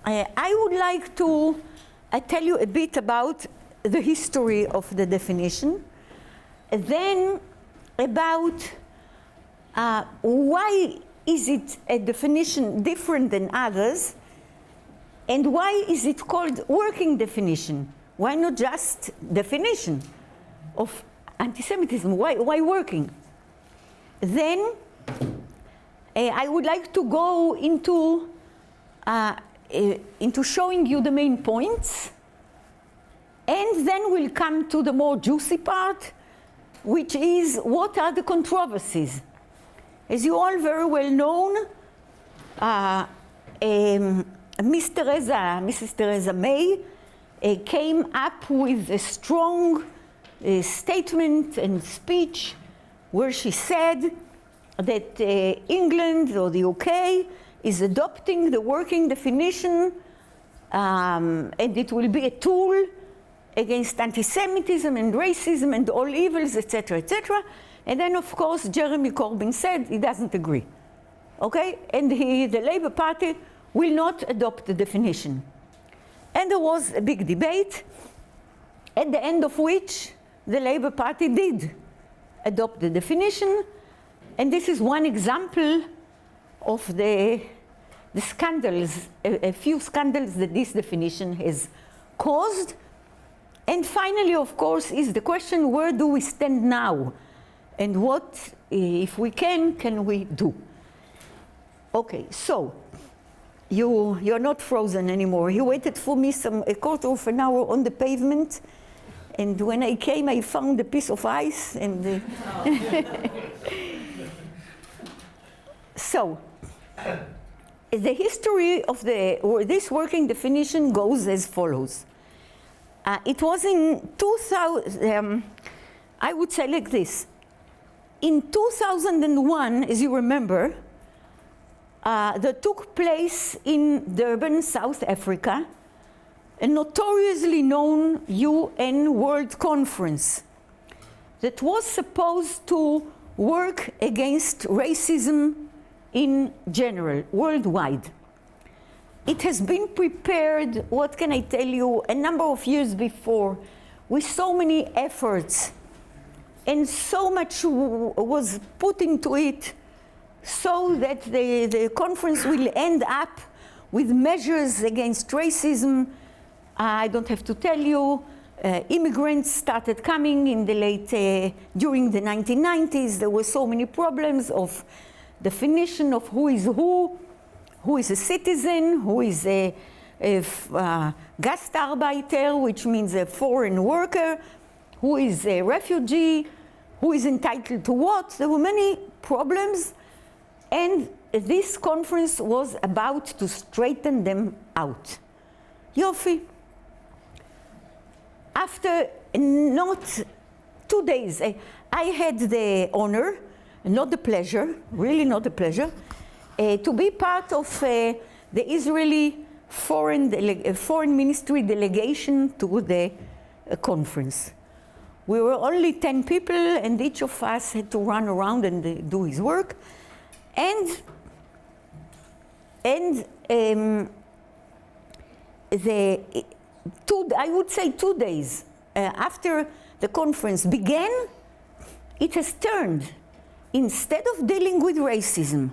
I would like to tell you a bit about the history of the definition, then about why is it a definition different than others, and why is it called working definition? Why not just definition of anti-Semitism? Why working? Then I would like to go into showing you the main points, and then we'll come to the more juicy part, which is what are the controversies. As you all very well know, Mrs. Theresa May came up with a strong statement and speech where she said that England or the UK is adopting the working definition, and it will be a tool against anti-Semitism and racism and all evils, etc., etc. And then, of course, Jeremy Corbyn said he doesn't agree. Okay? And the Labour Party will not adopt the definition. And there was a big debate, at the end of which the Labour Party did adopt the definition. And this is one example of the scandals, a few scandals that this definition has caused. And finally, of course, is the question, where do we stand now? And what, if we can we do? Okay, so you're not frozen anymore. You waited for me a quarter of an hour on the pavement, and when I came, I found a piece of ice, and so the history of this working definition goes as follows. It was in 2000, I would say like this. In 2001, as you remember, there took place in Durban, South Africa, a notoriously known UN World Conference that was supposed to work against racism in general, worldwide. It has been prepared, what can I tell you, a number of years before, with so many efforts, and so much was put into it so that the conference will end up with measures against racism. I don't have to tell you, immigrants started coming in the during the 1990s. There were so many problems of definition of who is a citizen, who is a Gastarbeiter, which means a foreign worker, who is a refugee, who is entitled to what. There were many problems, and this conference was about to straighten them out. Yofi. After not 2 days, I had the honor, not the pleasure, really not the pleasure, to be part of the Israeli foreign ministry delegation to the conference. We were only 10 people, and each of us had to run around and do his work. I would say 2 days after the conference began, it has turned, instead of dealing with racism,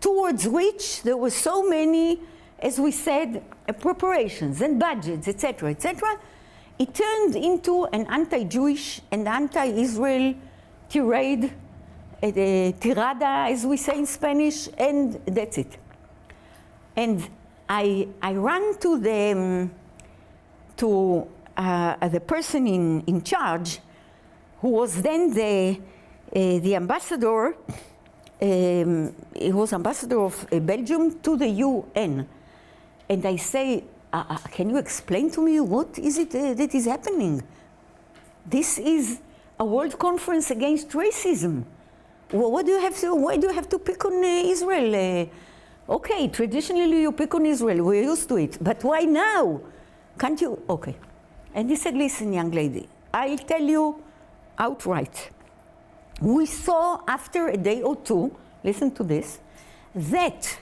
towards which there were so many, as we said, preparations and budgets, etc., etc., it turned into an anti-Jewish and anti-Israel tirade, tirada, as we say in Spanish, and that's it. And I ran to the person in charge, who was then the ambassador. He was ambassador of Belgium to the UN, and I say, can you explain to me what is it that is happening? This is a world conference against racism. Why do you have to pick on Israel? Okay, traditionally you pick on Israel, we're used to it, but why now? Can't you? Okay. And he said, listen, young lady, I'll tell you outright. We saw after a day or two, listen to this, that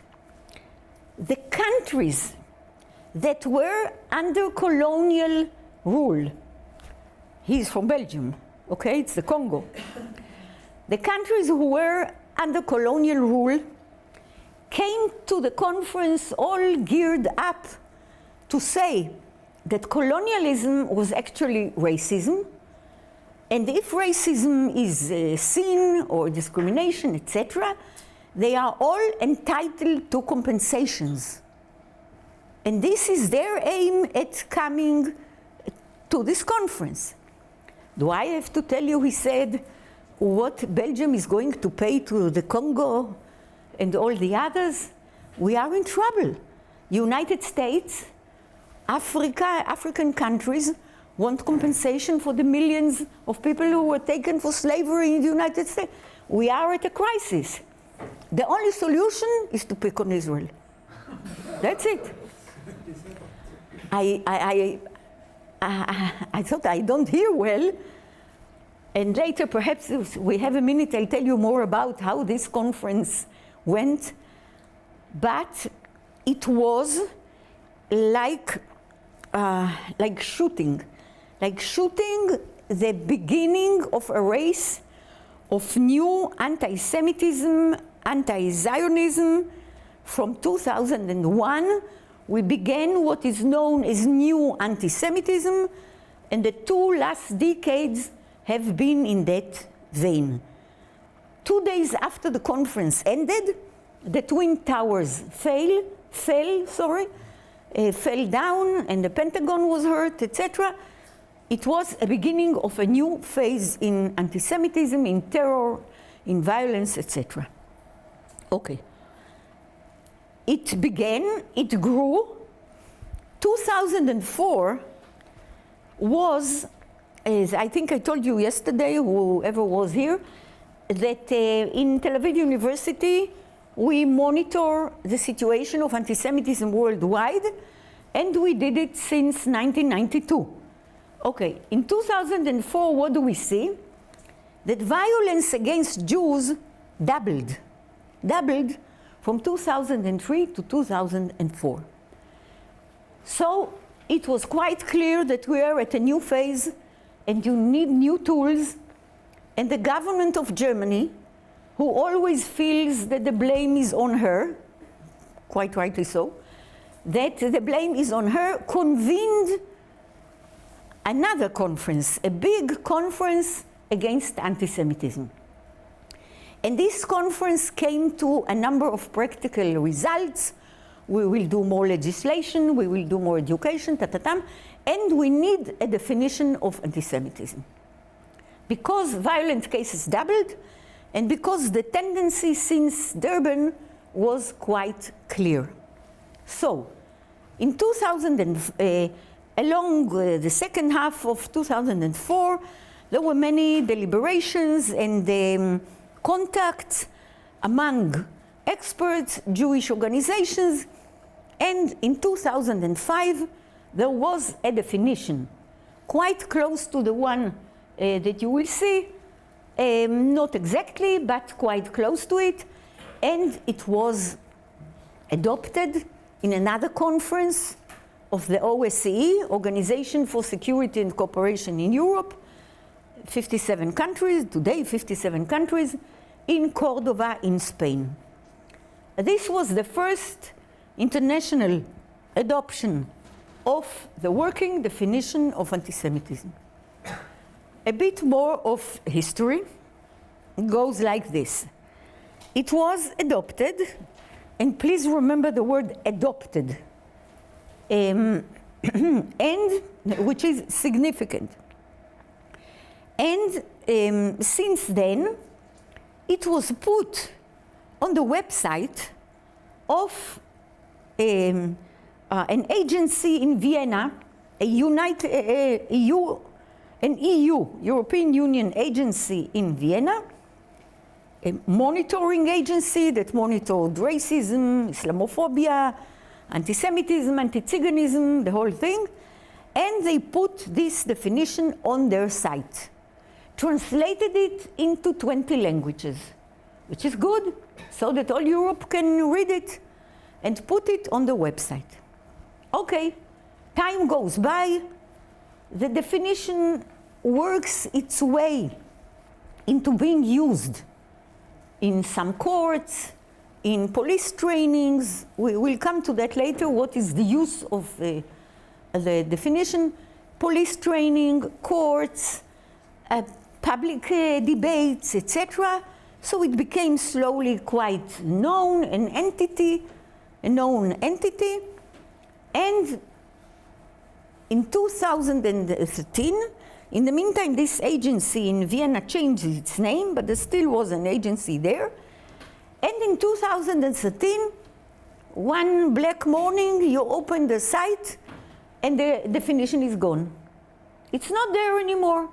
the countries that were under colonial rule. He's from Belgium, okay? It's the Congo. The countries who were under colonial rule came to the conference all geared up to say that colonialism was actually racism, and if racism is a sin or discrimination, etc., they are all entitled to compensations. And this is their aim at coming to this conference. Do I have to tell you, he said, what Belgium is going to pay to the Congo and all the others? We are in trouble. United States, African countries want compensation for the millions of people who were taken for slavery in the United States. We are at a crisis. The only solution is to pick on Israel. That's it. I thought I don't hear well, and later perhaps if we have a minute I'll tell you more about how this conference went, but it was like shooting the beginning of a race of new anti-Semitism, anti-Zionism. From 2001, we began what is known as new anti-Semitism, and the 2 last decades have been in that vein. 2 days after the conference ended, the Twin Towers fell down, and the Pentagon was hurt, etc. It was a beginning of a new phase in anti-Semitism, in terror, in violence, etc. Okay. It began, it grew. 2004 was, as I think I told you yesterday, whoever was here, that in Tel Aviv University, we monitor the situation of anti-Semitism worldwide, and we did it since 1992. Okay, in 2004, what do we see? That violence against Jews doubled from 2003 to 2004. So it was quite clear that we are at a new phase and you need new tools, and the government of Germany, who always feels that the blame is on her, quite rightly so, that the blame is on her, convened another conference, a big conference against anti-Semitism. And this conference came to a number of practical results. We will do more legislation, we will do more education, and we need a definition of anti-Semitism. Because violent cases doubled, and because the tendency since Durban was quite clear. So, in along the second half of 2004, there were many deliberations and contacts among experts, Jewish organizations, and in 2005, there was a definition quite close to the one that you will see, not exactly, but quite close to it, and it was adopted in another conference of the OSCE, Organization for Security and Cooperation in Europe, 57 countries, today 57 countries, in Cordova in Spain. This was the first international adoption of the working definition of anti-Semitism. A bit more of history. It goes like this. It was adopted, and please remember the word adopted, and which is significant. And since then, it was put on the website of an agency in Vienna, an EU, European Union agency in Vienna, a monitoring agency that monitored racism, Islamophobia, anti-Semitism, anti-Tsiganism, the whole thing, and they put this definition on their site, translated it into 20 languages, which is good, so that all Europe can read it and put it on the website. Okay, time goes by, the definition works its way into being used in some courts, in police trainings. We will come to that later, what is the use of the definition. Police training, courts, public debates, etc. So it became slowly quite known, a known entity. And in 2013, in the meantime, this agency in Vienna changed its name, but there still was an agency there. And in 2013, one black morning, you open the site, and the definition is gone. It's not there anymore.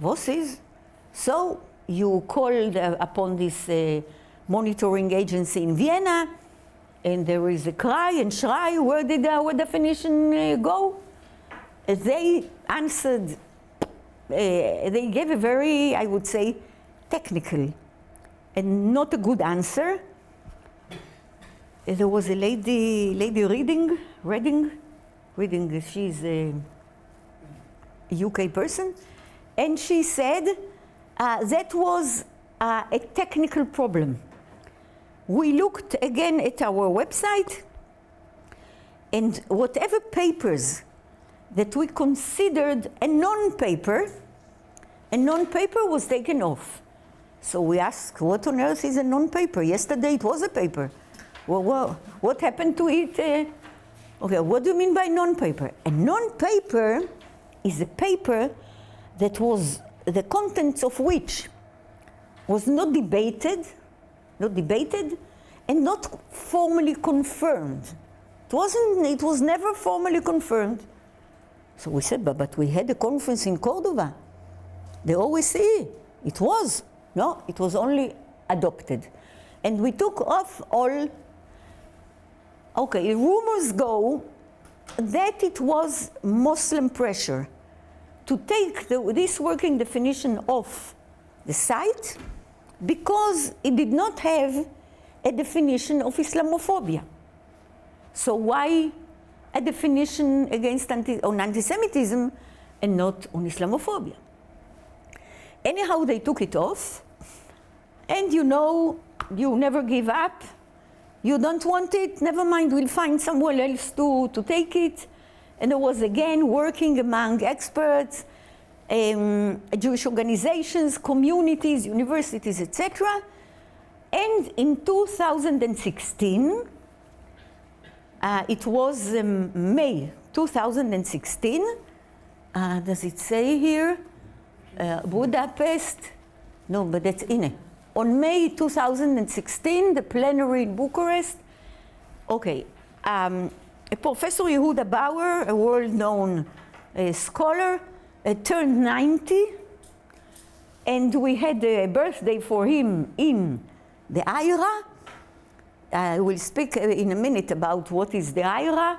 Was is? So you called upon this monitoring agency in Vienna, and there is a cry and shry, where did our definition go? They answered, they gave a very, I would say, technical and not a good answer. There was a lady reading, she's a UK person, and she said that was a technical problem. We looked again at our website, and whatever papers that we considered a non-paper was taken off. So we asked, what on earth is a non-paper? Yesterday it was a paper. Well, what happened to it? Okay, what do you mean by non-paper? A non-paper is a paper that was the contents of which was not debated, and not formally confirmed. It was never formally confirmed. So we said, but we had a conference in Cordova. The OSCE, it was only adopted. And we took off all, okay, rumors go that it was Muslim pressure to take this working definition off the site because it did not have a definition of Islamophobia. So why a definition against on anti-Semitism and not on Islamophobia? Anyhow, they took it off, and you never give up. You don't want it, never mind, we'll find somewhere else to take it. And there was again working among experts, Jewish organizations, communities, universities, etc. And in 2016, it was May 2016, does it say here? Budapest? No, but that's in. On May 2016, the plenary in Bucharest, okay, Professor Yehuda Bauer, a world-known scholar, turned 90, and we had a birthday for him in the IRA. I will speak in a minute about what is the IRA.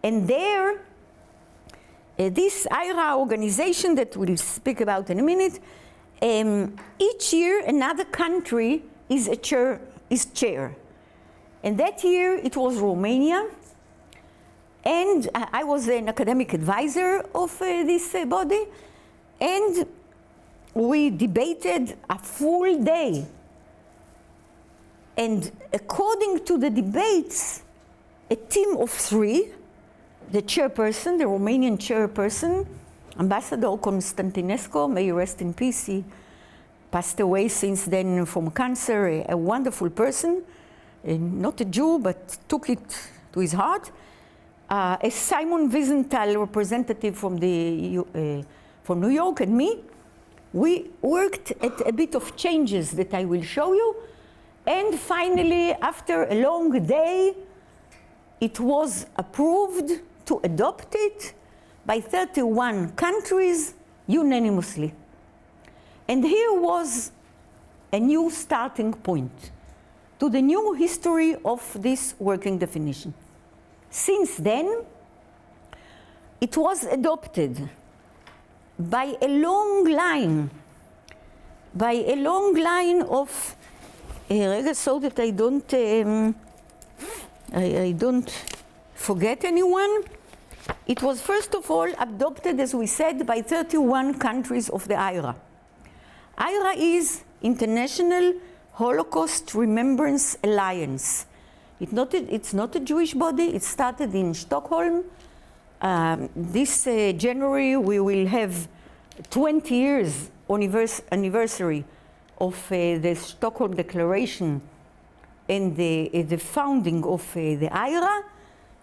And there, this IRA organization that we'll speak about in a minute, each year another country is chair. And that year it was Romania. And I was an academic advisor of this body. And we debated a full day. And according to the debates, a team of three, the chairperson, the Romanian chairperson, Ambassador Constantinescu, may he rest in peace, he passed away since then from cancer, a wonderful person, not a Jew, but took it to his heart. A Simon Wiesenthal, representative from New York, and me, we worked at a bit of changes that I will show you. And finally, after a long day, it was approved to adopt it by 31 countries unanimously. And here was a new starting point to the new history of this working definition. Since then, it was adopted by a long line of so that I don't forget anyone. It was first of all adopted, as we said, by 31 countries of the IHRA. IHRA is International Holocaust Remembrance Alliance. It's not a Jewish body. It started in Stockholm. This January we will have 20 years anniversary of the Stockholm Declaration and the founding of the IHRA.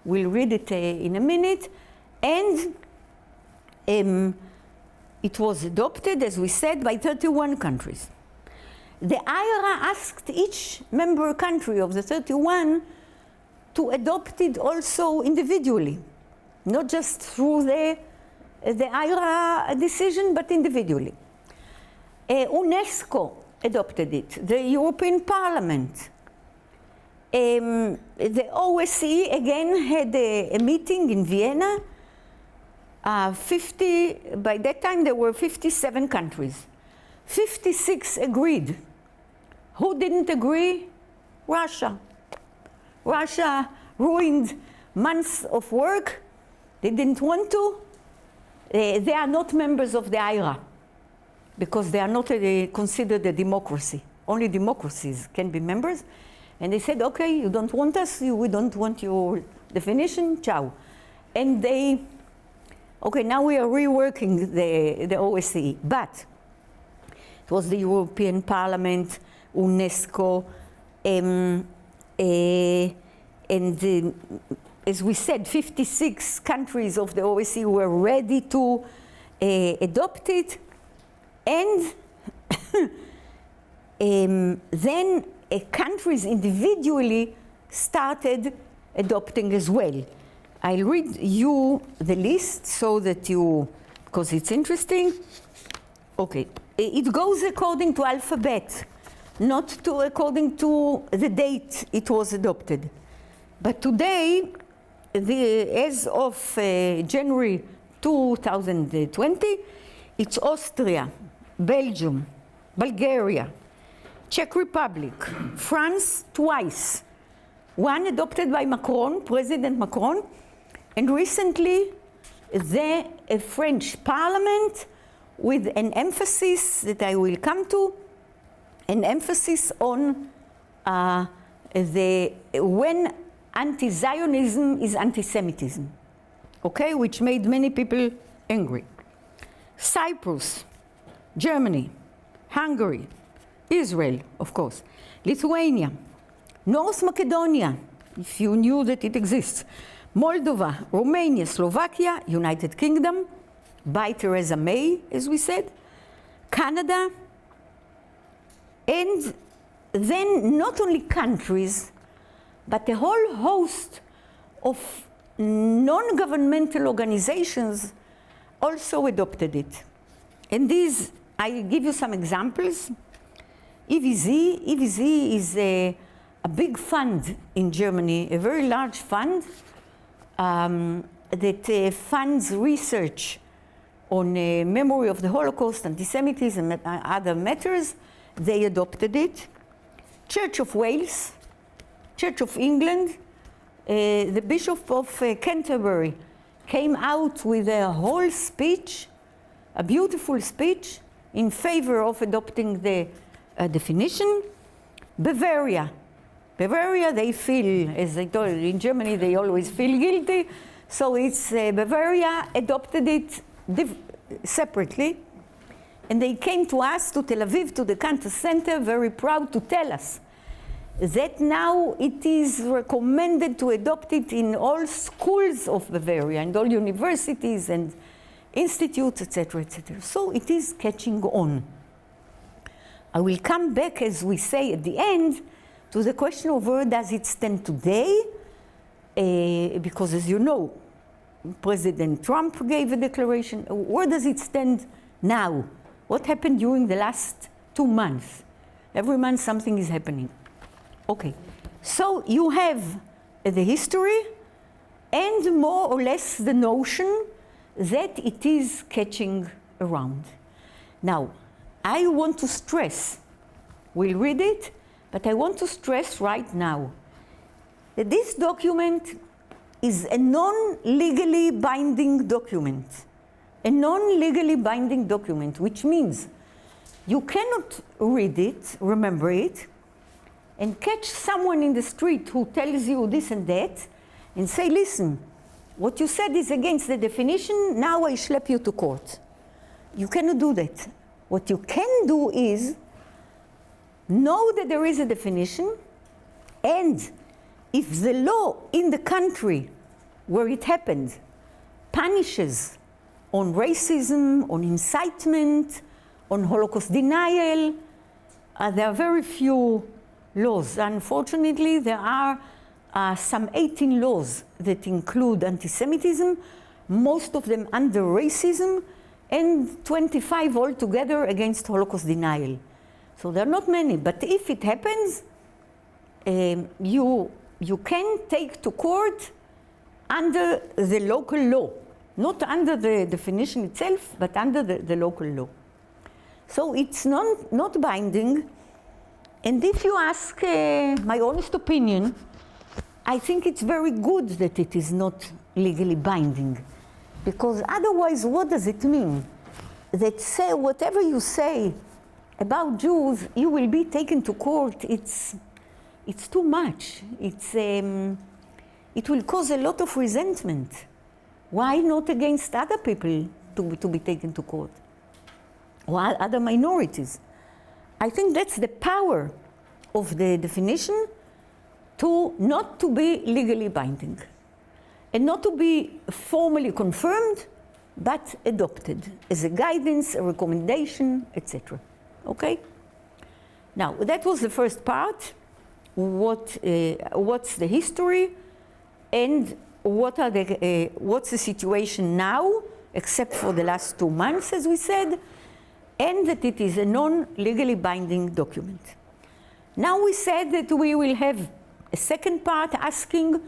We'll read it in a minute. And it was adopted, as we said, by 31 countries. The IHRA asked each member country of the 31 to adopt it also individually, not just through the IHRA decision, but individually. UNESCO adopted it, the European Parliament. The OSCE again had a meeting in Vienna. By that time there were 57 countries. 56 agreed. Who didn't agree? Russia. Russia ruined months of work. They didn't want to. They are not members of the IHRA because they are not considered a democracy. Only democracies can be members. And they said, okay, you don't want us, we don't want your definition, ciao. And okay, now we are reworking the OSCE. But it was the European Parliament, UNESCO, and as we said, 56 countries of the OSCE were ready to adopt it. And then countries individually started adopting as well. I'll read you the list so that because it's interesting. Okay, it goes according to alphabet, not according to the date it was adopted. But today, as of January 2020, it's Austria, Belgium, Bulgaria, Czech Republic, France twice, one adopted by Macron, President Macron, and recently the French Parliament with an emphasis that I will come to, an emphasis on when anti-Zionism is anti-Semitism, okay, which made many people angry. Cyprus, Germany, Hungary, Israel, of course, Lithuania, North Macedonia, if you knew that it exists, Moldova, Romania, Slovakia, United Kingdom, by Theresa May, as we said, Canada, and then not only countries, but a whole host of non-governmental organizations also adopted it. And these, I give you some examples. EVZ is a big fund in Germany, a very large fund that funds research on memory of the Holocaust, anti-Semitism, and other matters. They adopted it. Church of Wales, Church of England, the Bishop of Canterbury came out with a whole speech, a beautiful speech, in favor of adopting the definition. Bavaria, they feel, as I told you, in Germany they always feel guilty, so it's Bavaria adopted it separately, and they came to us, to Tel Aviv, to the Cantor Center, very proud to tell us that now it is recommended to adopt it in all schools of Bavaria and all universities and institutes, etc., etc. So it is catching on. I will come back, as we say at the end, to the question of where does it stand today, because as you know, President Trump gave a declaration. Where does it stand now? What happened during the last 2 months? Every month something is happening. Okay, so you have the history and more or less the notion that it is catching around. Now, I want to stress, we'll read it, but I want to stress right now that this document is a non-legally binding document. A non-legally binding document, which means you cannot read it, remember it, and catch someone in the street who tells you this and that, and say, listen, what you said is against the definition, now I schlep you to court. You cannot do that. What you can do is know that there is a definition, and if the law in the country where it happened punishes on racism, on incitement, on Holocaust denial, there are very few laws. Unfortunately, there are some 18 laws that include anti-Semitism, most of them under racism, and 25 altogether against Holocaust denial. So there are not many, but if it happens, you can take to court under the local law, not under the definition itself, but under the local law. So it's not binding, and if you ask my honest opinion, I think it's very good that it is not legally binding, because otherwise what does it mean? That say whatever you say about Jews, you will be taken to court. It's too much. It will cause a lot of resentment. Why not against other people to be taken to court? Or other minorities? I think that's the power of the definition, to not to be legally binding and not to be formally confirmed, but adopted as a guidance, a recommendation, etc. Okay? Now, that was the first part. What's the history, and what's the situation now, except for the last 2 months, as we said, and that it is a non-legally binding document. Now we said that we will have a second part asking,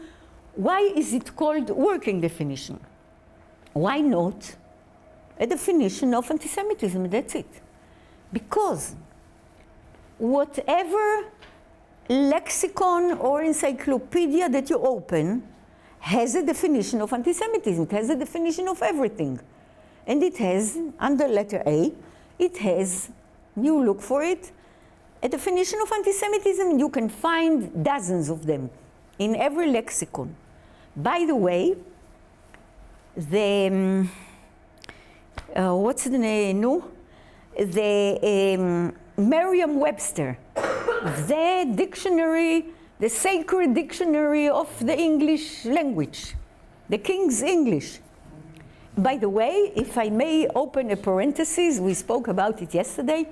why is it called working definition? Why not a definition of anti-Semitism? That's it. Because whatever lexicon or encyclopedia that you open has a definition of anti-Semitism. It has a definition of everything. And it has, under letter A, it has, you look for it, a definition of anti-Semitism. You can find dozens of them in every lexicon. By the way, the, what's the name? No? The Merriam-Webster, the dictionary, the sacred dictionary of the English language, the King's English. By the way, if I may open a parenthesis, we spoke about it yesterday.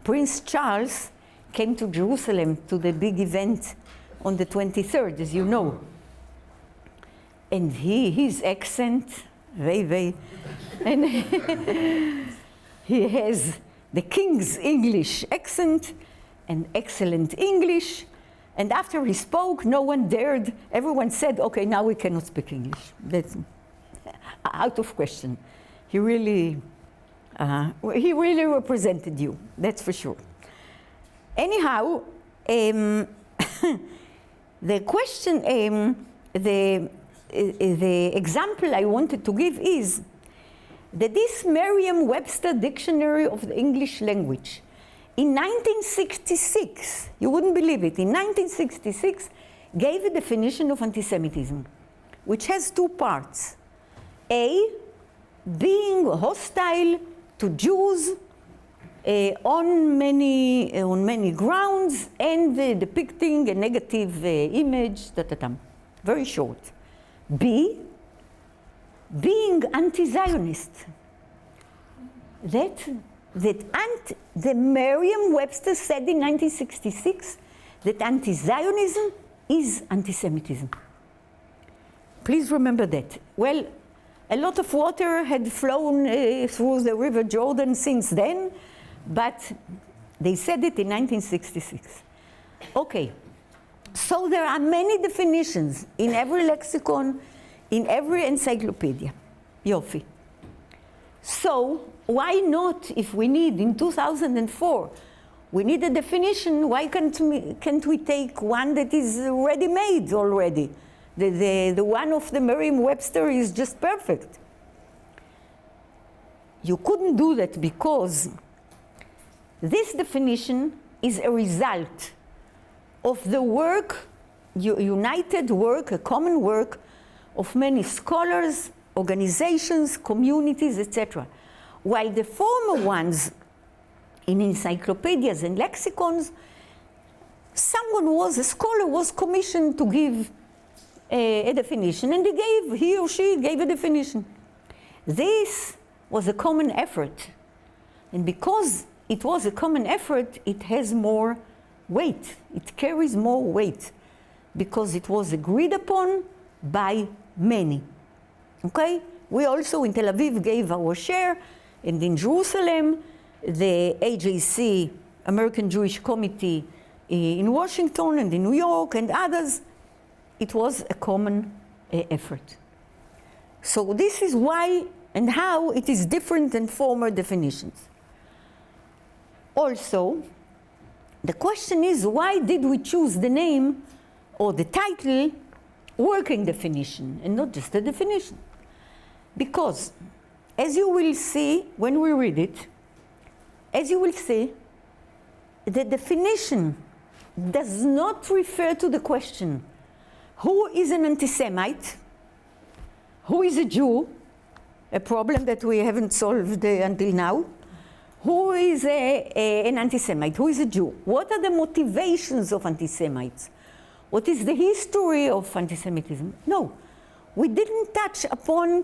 Prince Charles came to Jerusalem to the big event on the 23rd, as you know. And his accent, and he has the King's English accent and excellent English. And after he spoke, no one dared, everyone said, okay, now we cannot speak English. That's out of question. He really represented you, that's for sure. Anyhow, the question, the example I wanted to give is that this Merriam-Webster dictionary of the English language, in 1966, you wouldn't believe it, in 1966, gave a definition of anti-Semitism, which has two parts. A, being hostile to Jews on many grounds, and depicting a negative image, very short. B, being anti-Zionist. The Merriam-Webster said in 1966 that anti-Zionism is anti-Semitism. Please remember that. Well, a lot of water had flown through the River Jordan since then, but they said it in 1966. Okay, so there are many definitions in every lexicon, in every encyclopedia. Yofi. So why not, if we need, in 2004, we need a definition, why can't we take one that is ready-made already? The one of the Merriam-Webster is just perfect. You couldn't do that because this definition is a result of the work, united work, a common work of many scholars, organizations, communities, etc. While the former ones in encyclopedias and lexicons, a scholar was commissioned to give a definition, and he or she gave a definition. This was a common effort, and because it was a common effort, it has more weight. It carries more weight because it was agreed upon by many. Okay? We also in Tel Aviv gave our share, and in Jerusalem, the AJC, American Jewish Committee in Washington and in New York and others, it was a common effort. So this is why and how it is different than former definitions. Also, the question is, why did we choose the name or the title working definition and not just a definition? Because, as you will see when we read it, as you will see, the definition does not refer to the question, who is an anti-Semite? Who is a Jew? A problem that we haven't solved until now. Who is an anti-Semite? Who is a Jew? What are the motivations of anti-Semites? What is the history of anti-Semitism? No, we didn't touch upon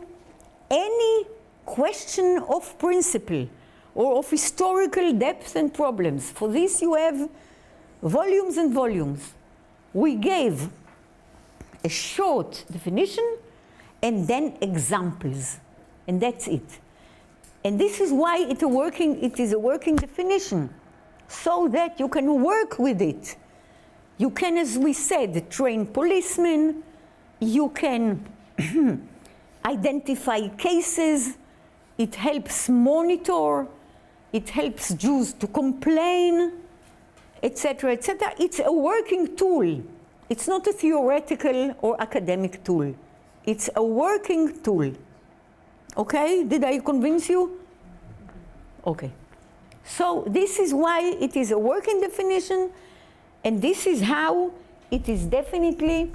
any question of principle or of historical depth and problems. For this you have volumes and volumes. We gave a short definition and then examples, and that's it. And this is why it is a working definition, so that you can work with it. You can, as we said, train policemen, you can identify cases, it helps monitor, it helps Jews to complain, etc., etc. It's a working tool. It's not a theoretical or academic tool. It's a working tool. Okay, did I convince you? Okay. So this is why it is a working definition, and this is how it is definitely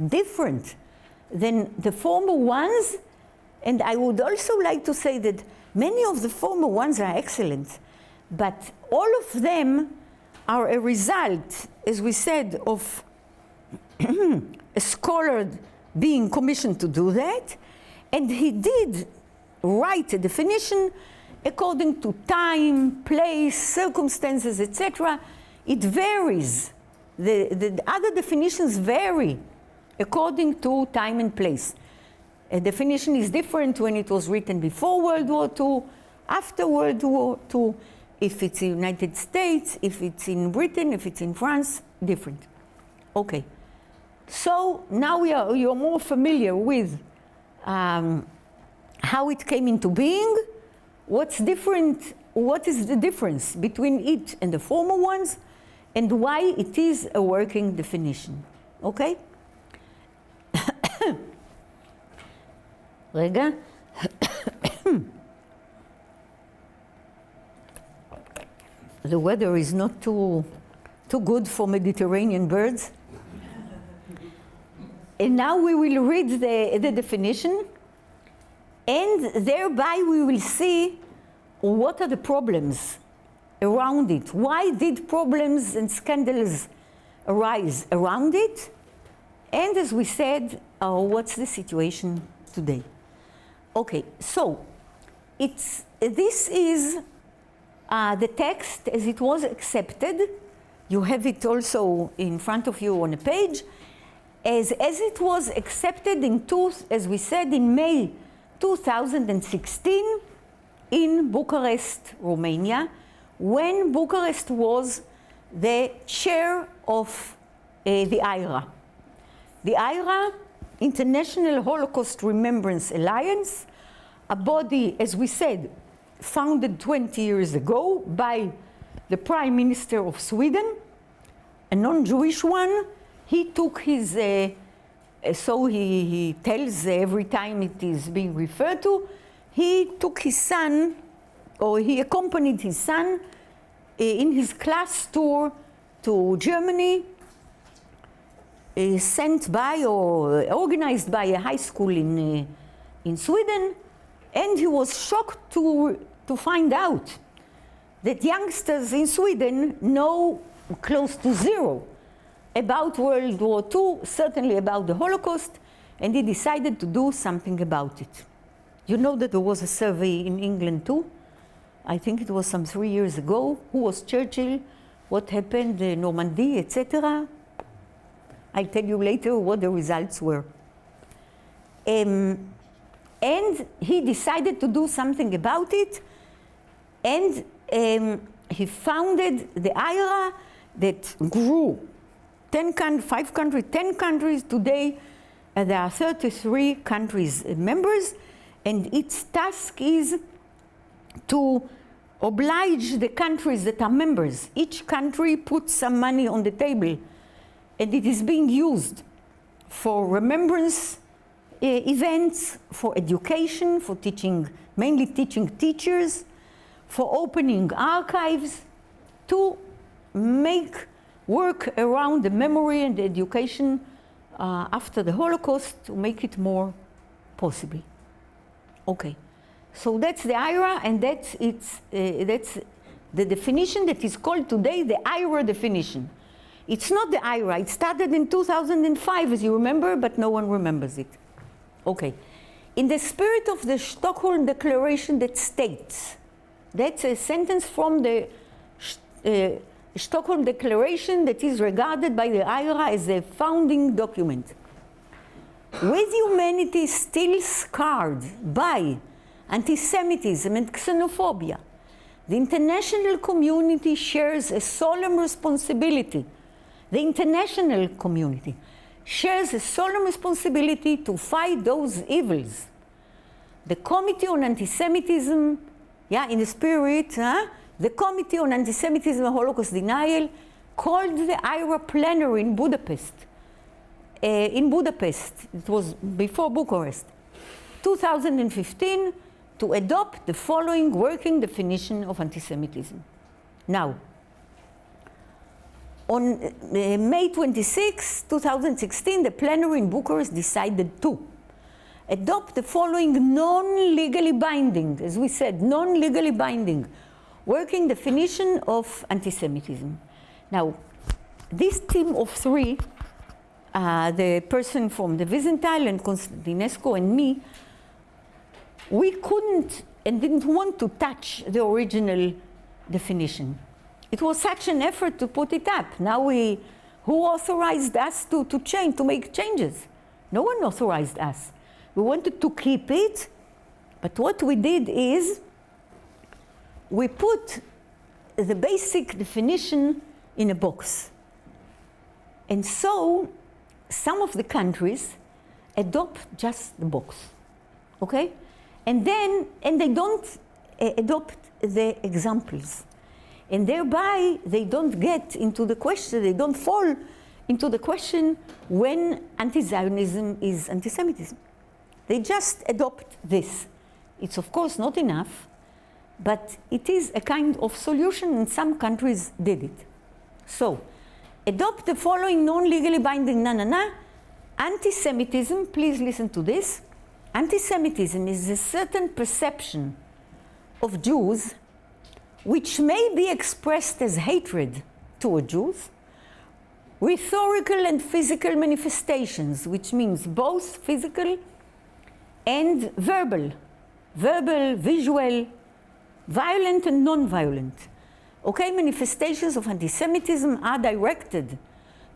different than the former ones. And I would also like to say that many of the former ones are excellent, but all of them are a result, as we said, of a scholar being commissioned to do that, and he did write a definition according to time, place, circumstances, etc. It varies. The other definitions vary according to time and place. A definition is different when it was written before World War II, after World War II, if it's in the United States, if it's in Britain, if it's in France, different. Okay. So now you're more familiar with how it came into being, what's different, what is the difference between it and the former ones, and why it is a working definition. Okay? רגע. The weather is not too good for Mediterranean birds. And now we will read the definition, and thereby we will see what are the problems around it. Why did problems and scandals arise around it? And as we said, what's the situation today? Okay, so this is the text as it was accepted. You have it also in front of you on a page. As it was accepted as we said, in May 2016 in Bucharest, Romania, when Bucharest was the chair of the IRA. The IRA, International Holocaust Remembrance Alliance, a body, as we said, founded 20 years ago by the Prime Minister of Sweden, a non-Jewish one. He took his So he tells every time it is being referred to, he took his son, or he accompanied his son in his class tour to Germany, sent by or organized by a high school in Sweden, and he was shocked to find out that youngsters in Sweden know close to zero about World War II, certainly about the Holocaust, and he decided to do something about it. You know that there was a survey in England too. I think it was some 3 years ago. Who was Churchill? What happened, Normandy, etc. I'll tell you later what the results were. And he decided to do something about it, and he founded the IRA that grew 10 countries. Today, there are 33 countries members, and its task is to oblige the countries that are members. Each country puts some money on the table, and it is being used for remembrance events, for education, for teaching, mainly teaching teachers, for opening archives, to make work around the memory and the education after the Holocaust, to make it more possible. Okay, so that's the IRA, and that's the definition that is called today the IRA definition. It's not the IRA. It started in 2005, as you remember, but no one remembers it. Okay. In the spirit of the Stockholm Declaration that states, that's a sentence from the Stockholm Declaration that is regarded by the IRA as a founding document. With humanity still scarred by anti-Semitism and xenophobia, the international community shares a solemn responsibility. The international community shares a solemn responsibility to fight those evils. The Committee on Anti-Semitism, in the spirit, the Committee on Anti-Semitism and Holocaust Denial called the IRA plenary in Budapest. It was before Bucharest, 2015, to adopt the following working definition of anti-Semitism. Now, on May 26, 2016, the plenary in Bucharest decided to adopt the following non-legally binding, as we said, non-legally binding, working definition of anti-Semitism. Now, this team of three, the person from the Wiesenthal and Constantinescu and me, we couldn't and didn't want to touch the original definition. It was such an effort to put it up. Now who authorized us to change, to make changes? No one authorized us. We wanted to keep it, but what we did is we put the basic definition in a box. And so some of the countries adopt just the box, okay? And they don't adopt the examples. And thereby, they don't get into the question, they don't fall into the question when anti-Zionism is anti-Semitism. They just adopt this. It's of course not enough, but it is a kind of solution, and some countries did it. So, adopt the following non-legally binding Anti-Semitism, please listen to this. Anti-Semitism is a certain perception of Jews which may be expressed as hatred toward Jews, rhetorical and physical manifestations, which means both physical and verbal, visual, violent and non-violent. Okay, manifestations of anti-Semitism are directed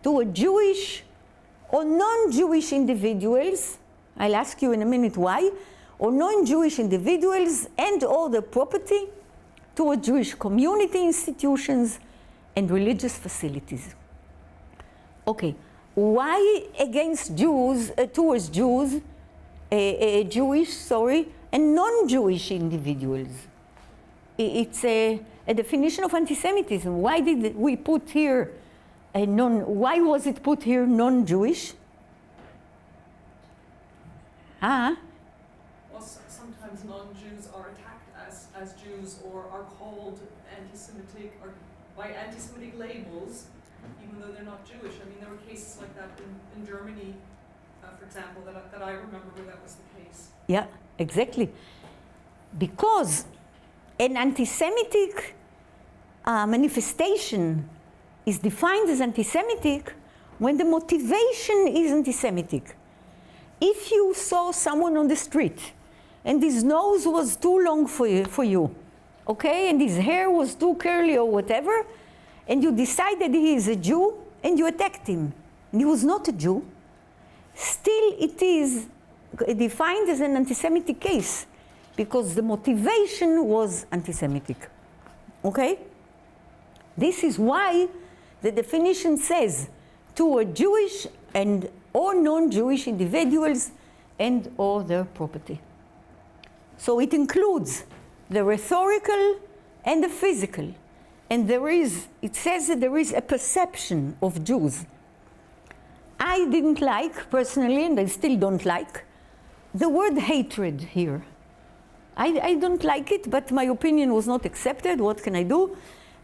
toward Jewish or non-Jewish individuals, I'll ask you in a minute why, or non-Jewish individuals and or their property, toward Jewish community institutions and religious facilities. Okay, why against Jews, towards Jews, Jewish, and non-Jewish individuals? It's a definition of anti-Semitism. Why did we put here why was it put here non-Jewish? Ah. Well, sometimes non-Jews are attacked as Jews or are called anti-Semitic or by anti-Semitic labels, even though they're not Jewish. I mean, there were cases like that in Germany, for example, that I remember where that was the case. Yeah, exactly. Because an anti-Semitic manifestation is defined as anti-Semitic when the motivation is anti-Semitic. If you saw someone on the street and his nose was too long for you, okay, and his hair was too curly or whatever, and you decided he is a Jew and you attacked him, and he was not a Jew, still it is defined as an anti-Semitic case because the motivation was anti-Semitic, okay? This is why the definition says to a Jewish and or non-Jewish individuals and or their property. So it includes the rhetorical and the physical. And it says that there is a perception of Jews. I didn't like, personally, and I still don't like, the word hatred here. I don't like it, but my opinion was not accepted. What can I do?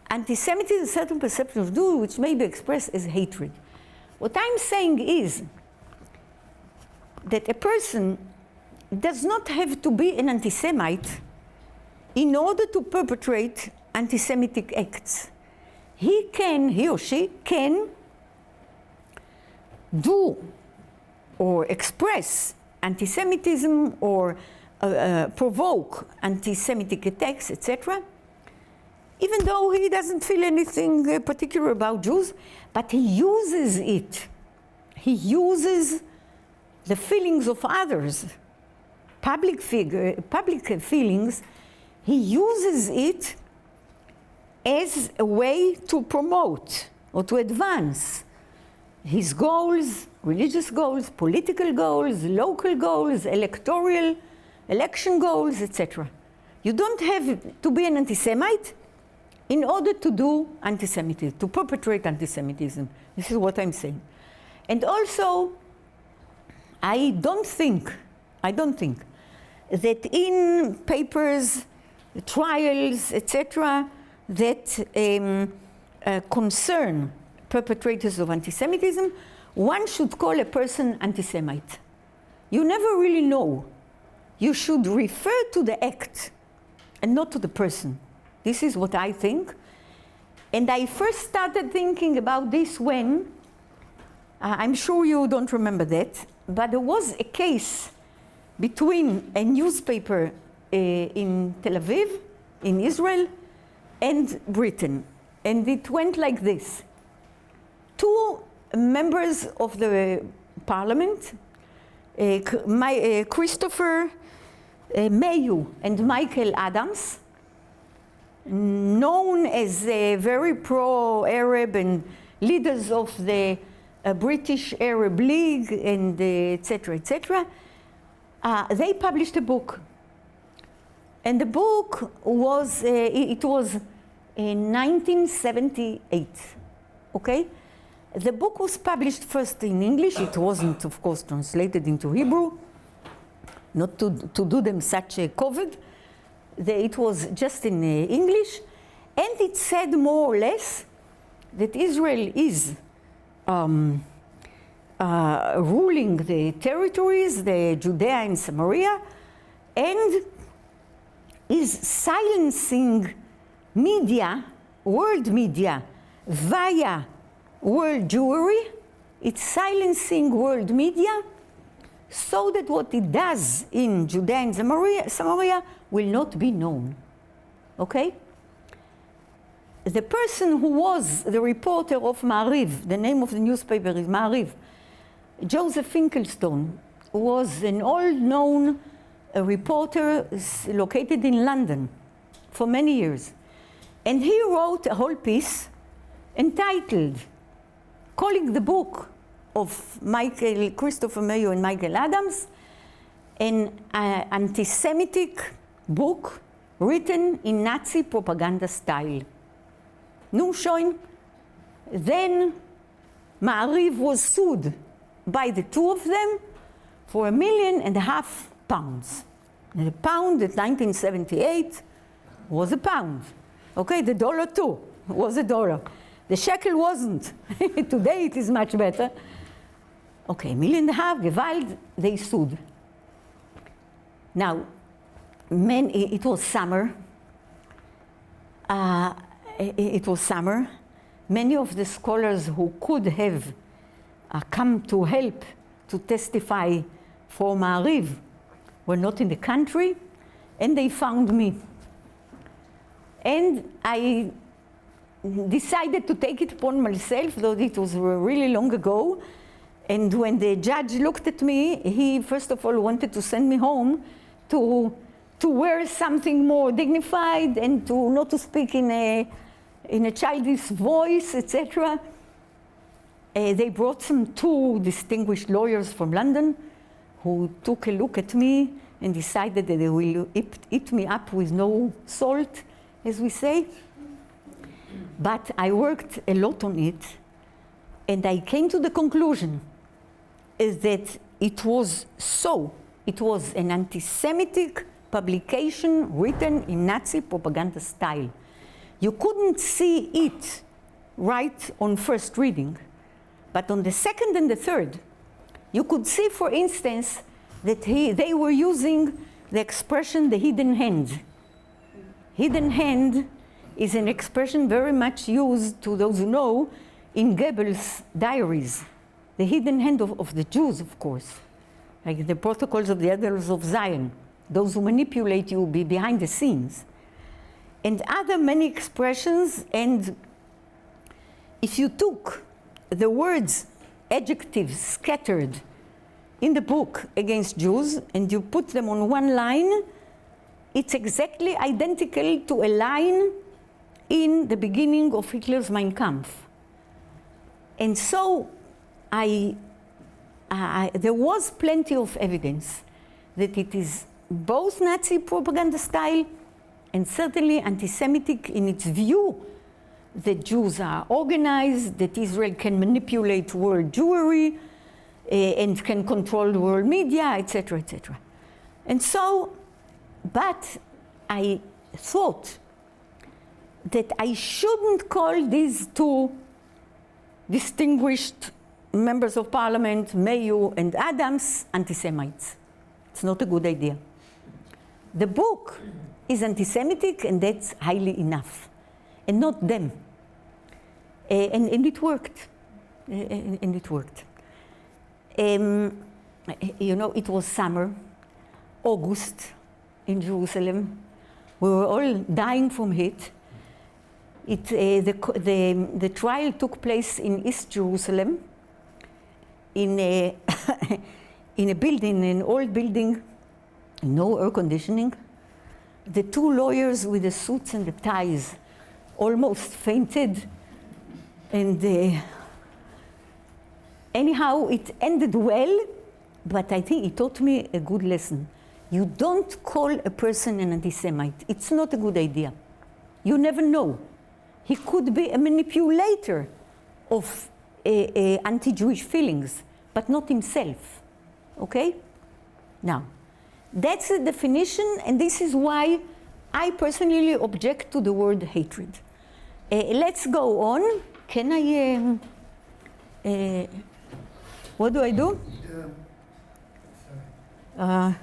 Anti-Semitism is a certain perception of Jews which may be expressed as hatred. What I'm saying is that a person does not have to be an anti-Semite in order to perpetrate anti-Semitic acts. He or she can do or express anti-Semitism or provoke anti-Semitic attacks, etc., even though he doesn't feel anything particular about Jews, but he uses it. He uses the feelings of others, public feelings, he uses it as a way to promote or to advance his goals, religious goals, political goals, local goals, electoral, election goals, etc. You don't have to be an anti-Semite in order to do anti-Semitism, to perpetrate anti-Semitism. This is what I'm saying. And also, I don't think that in papers, trials, etc., that concern perpetrators of anti-Semitism, one should call a person anti-Semite. You never really know. You should refer to the act and not to the person. This is what I think. And I first started thinking about this when, I'm sure you don't remember that, but there was a case between a newspaper in Tel Aviv, in Israel, and Britain. And it went like this. Two members of the parliament, Christopher Mayu and Michael Adams, known as very pro-Arab and leaders of the British Arab League and etc., etc., they published a book. And the book was, it was in 1978, okay? The book was published first in English. It wasn't, of course, translated into Hebrew, not to do them such a COVID. It was just in English. And it said more or less that Israel is ruling the territories, the Judea and Samaria, and is silencing media, world media, via world Jewry. It's silencing world media so that what it does in Judea and Samaria will not be known. Okay? The person who was the reporter of Ma'ariv, the name of the newspaper is Ma'ariv, Joseph Finkelstein, was an old-known reporter located in London for many years. And he wrote a whole piece entitled, calling the book of Christopher Mayo and Michael Adams, an anti-Semitic book written in Nazi propaganda style. Nu schön. Then Ma'ariv was sued by the two of them for £1.5 million. And a pound at 1978 was a pound. Okay, the dollar too was a dollar. The shekel wasn't. Today it is much better. Okay, $1.5 million, Gewalt, they sued. Now, it was summer. It was summer. Many of the scholars who could have come to help to testify for Ma'ariv were not in the country, and they found me. And I decided to take it upon myself, though it was really long ago. And when the judge looked at me, he first of all wanted to send me home to wear something more dignified and to not to speak in a childish voice, etc. They brought two distinguished lawyers from London who took a look at me and decided that they will eat me up with no salt, as we say. But I worked a lot on it, and I came to the conclusion is that it was an anti-Semitic publication written in Nazi propaganda style. You couldn't see it right on first reading, but on the second and the third, you could see, for instance, that they were using the expression the hidden hand. Hidden hand is an expression very much used, to those who know, in Goebbels' diaries. The hidden hand of the Jews, of course, like the protocols of the Elders of Zion, those who manipulate you behind the scenes. And other many expressions, and if you took the words, adjectives scattered in the book against Jews, and you put them on one line, it's exactly identical to a line in the beginning of Hitler's Mein Kampf. And so there was plenty of evidence that it is both Nazi propaganda style and certainly anti-Semitic in its view that Jews are organized, that Israel can manipulate world Jewry, and can control the world media, etc., etc. And so, but I thought that I shouldn't call these two distinguished members of parliament, Mayo and Adams, anti-Semites. It's not a good idea. The book is anti-Semitic, and that's highly enough, and not them. And it worked. And it worked. You know, it was summer, August in Jerusalem. We were all dying from heat. The trial took place in East Jerusalem, in a building, an old building, no air conditioning. The two lawyers with the suits and the ties almost fainted, and anyhow, it ended well, but I think it taught me a good lesson. You don't call a person an anti-Semite. It's not a good idea. You never know. He could be a manipulator of anti-Jewish feelings, but not himself, okay? Now, that's the definition, and this is why I personally object to the word hatred. Let's go on. Can I, what do I do? Oh.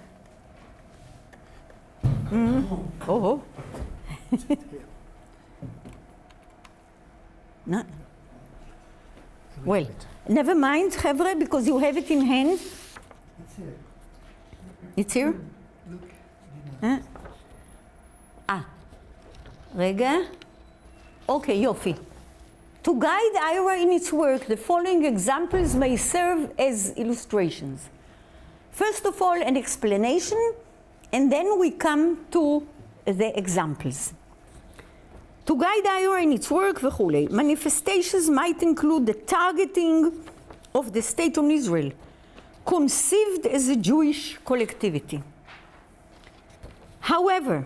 No. Well, never mind, חבר'ה, because you have it in hand. It's here. It's here? Look. רגע. Okay, יופי. To guide IRA in its work, the following examples may serve as illustrations. First of all, an explanation, and then we come to the examples. To guide IRA in its work, וכולי, manifestations might include the targeting of the state on Israel, conceived as a Jewish collectivity. However,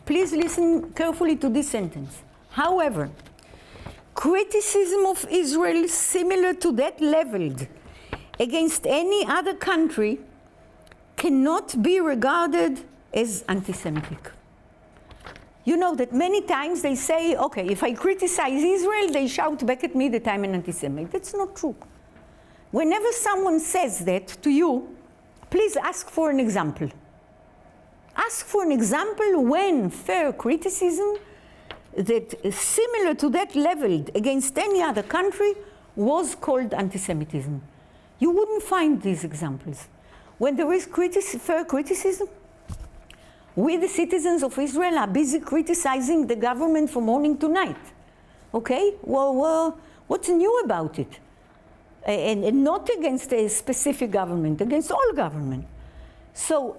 please listen carefully to this sentence. However, criticism of Israel similar to that leveled against any other country cannot be regarded as anti-Semitic. You know that many times they say, okay, if I criticize Israel, they shout back at me that I'm an anti-Semite. That's not true. Whenever someone says that to you, please ask for an example. Ask for an example when fair criticism that is similar to that leveled against any other country was called anti-Semitism. You wouldn't find these examples. When there is fair criticism, we, the citizens of Israel, are busy criticizing the government from morning to night. Okay? Well, what's new about it? And not against a specific government, against all government. So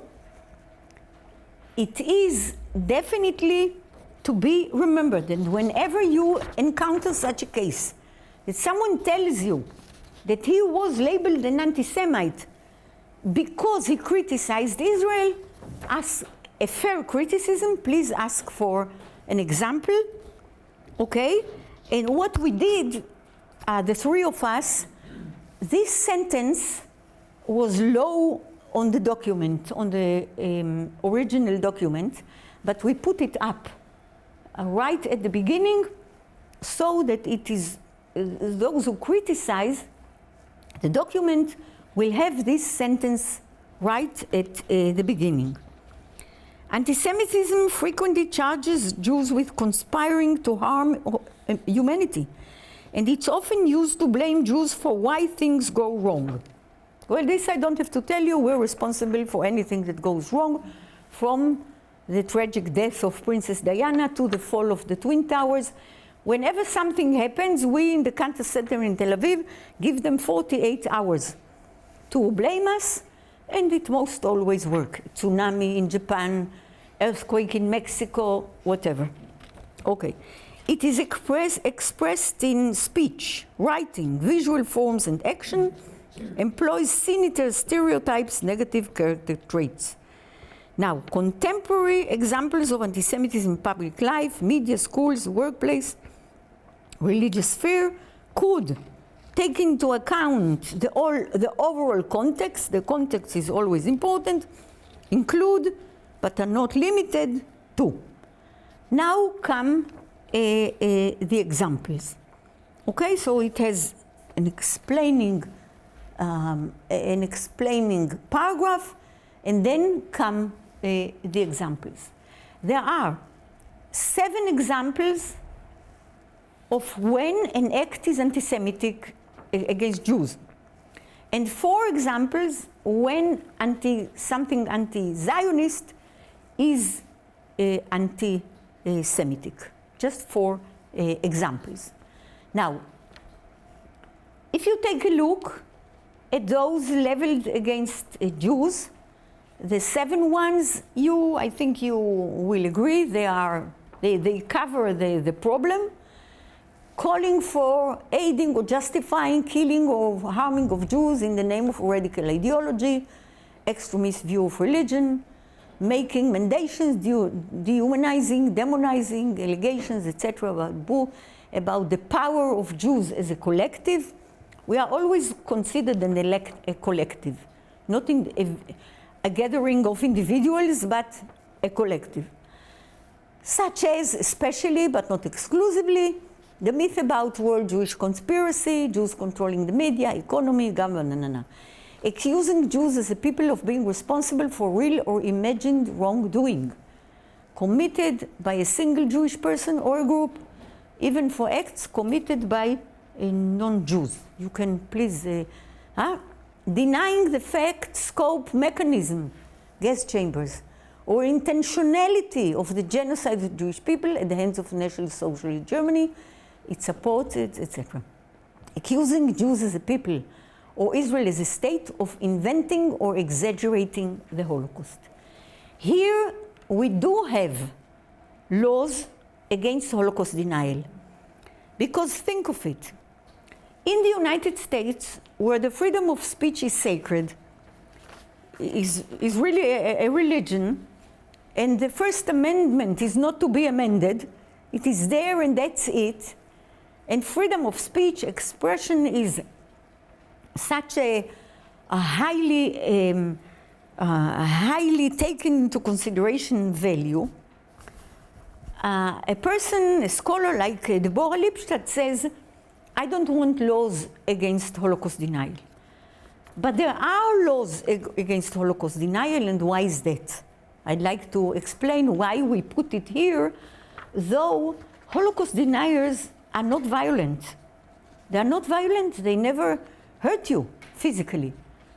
it is definitely to be remembered. And whenever you encounter such a case, that someone tells you that he was labeled an anti-Semite because he criticized Israel, ask a fair criticism, please ask for an example, okay? And what we did, the three of us, this sentence was low on the document, on the original document, but we put it up right at the beginning so that it is, those who criticize the document will have this sentence right at the beginning. Anti-Semitism frequently charges Jews with conspiring to harm humanity, and it's often used to blame Jews for why things go wrong. Well, this I don't have to tell you. We're responsible for anything that goes wrong, from the tragic death of Princess Diana to the fall of the Twin Towers. Whenever something happens, we in the Cantor Center in Tel Aviv give them 48 hours to blame us, and it most always works. Tsunami in Japan, earthquake in Mexico, whatever. Okay. It is expressed in speech, writing, visual forms, and action, employs sinister stereotypes, negative character traits. Now, contemporary examples of anti-Semitism in public life, media, schools, workplace, religious sphere, could take into account the overall context. The context is always important, include, but are not limited to. Now come the examples. Okay, so it has an explaining paragraph, and then come the examples. There are 7 examples of when an act is anti-Semitic against Jews, and 4 examples when something anti-Zionist is anti-Semitic. Just 4 examples. Now, if you take a look at those leveled against Jews, the 7 ones, I think you will agree, they cover the problem, calling for aiding or justifying killing or harming of Jews in the name of radical ideology, extremist view of religion, making mendations, dehumanizing, demonizing, allegations, etc., about the power of Jews as a collective. We are always considered a collective, not a gathering of individuals, but a collective. Such as, especially, but not exclusively, the myth about world Jewish conspiracy, Jews controlling the media, economy, government, accusing Jews as a people of being responsible for real or imagined wrongdoing, committed by a single Jewish person or a group, even for acts committed by non-Jews. You can please, denying the fact, scope, mechanism, gas chambers, or intentionality of the genocide of Jewish people at the hands of National Socialist Germany, it supports it, etc. Accusing Jews as a people or Israel as a state of inventing or exaggerating the Holocaust. Here we do have laws against Holocaust denial. Because think of it. In the United States, where the freedom of speech is sacred, is really a religion, and the First Amendment is not to be amended, it is there and that's it, and freedom of speech, expression is such a highly highly taken into consideration value, a person, a scholar like Bogdanow Lectures says, I don't want laws against Holocaust denial. But there are laws against Holocaust denial, and why is that? I'd like to explain why we put it here, though Holocaust deniers are not violent. They are not violent, they never hurt you physically.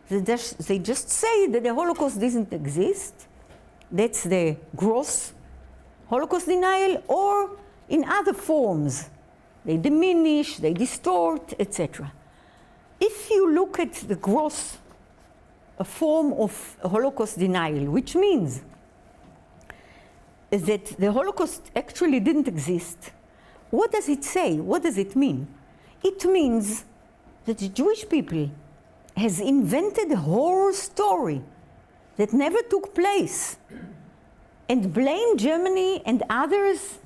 They just say that the Holocaust doesn't exist. That's the gross Holocaust denial, or in other forms. They diminish, they distort, etc. If you look at the gross form of Holocaust denial, which means that the Holocaust actually didn't exist, what does it say? What does it mean? It means that the Jewish people has invented a horror story that never took place and blame Germany and others,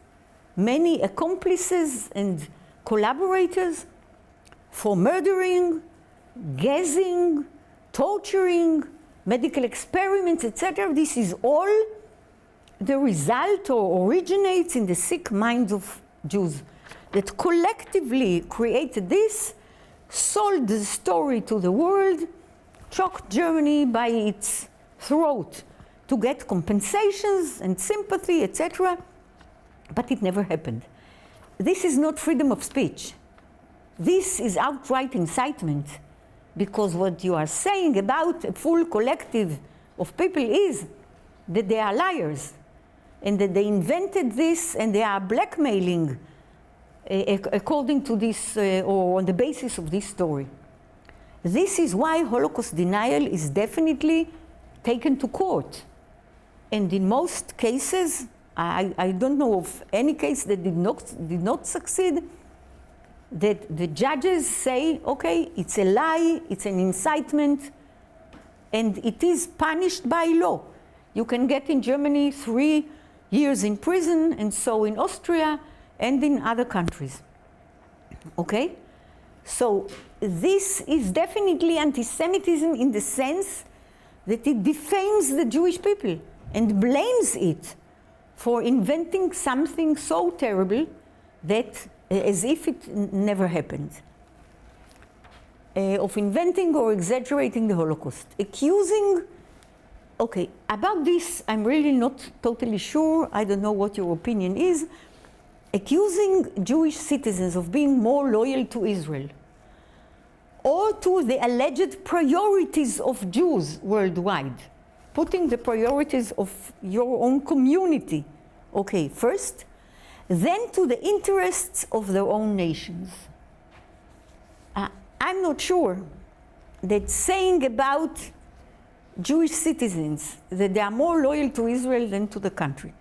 many accomplices and collaborators, for murdering, gassing, torturing, medical experiments, etc. This is all the result or originates in the sick minds of Jews that collectively created this, sold the story to the world, choked Germany by its throat to get compensations and sympathy, etc. But it never happened. This is not freedom of speech. This is outright incitement, because what you are saying about a full collective of people is that they are liars and that they invented this and they are blackmailing according to this or on the basis of this story. This is why Holocaust denial is definitely taken to court. And in most cases, I don't know of any case that did not succeed, that the judges say, okay, it's a lie, it's an incitement, and it is punished by law. You can get in Germany 3 years in prison, and so in Austria and in other countries. Okay? So this is definitely anti-Semitism in the sense that it defames the Jewish people and blames it for inventing something so terrible that as if it never happened. Of inventing or exaggerating the Holocaust. Accusing, okay, about this I'm really not totally sure, I don't know what your opinion is. Accusing Jewish citizens of being more loyal to Israel or to the alleged priorities of Jews worldwide, putting the priorities of your own community, okay, first, then to the interests of their own nations. I'm not sure that saying about Jewish citizens that they are more loyal to Israel than to the country,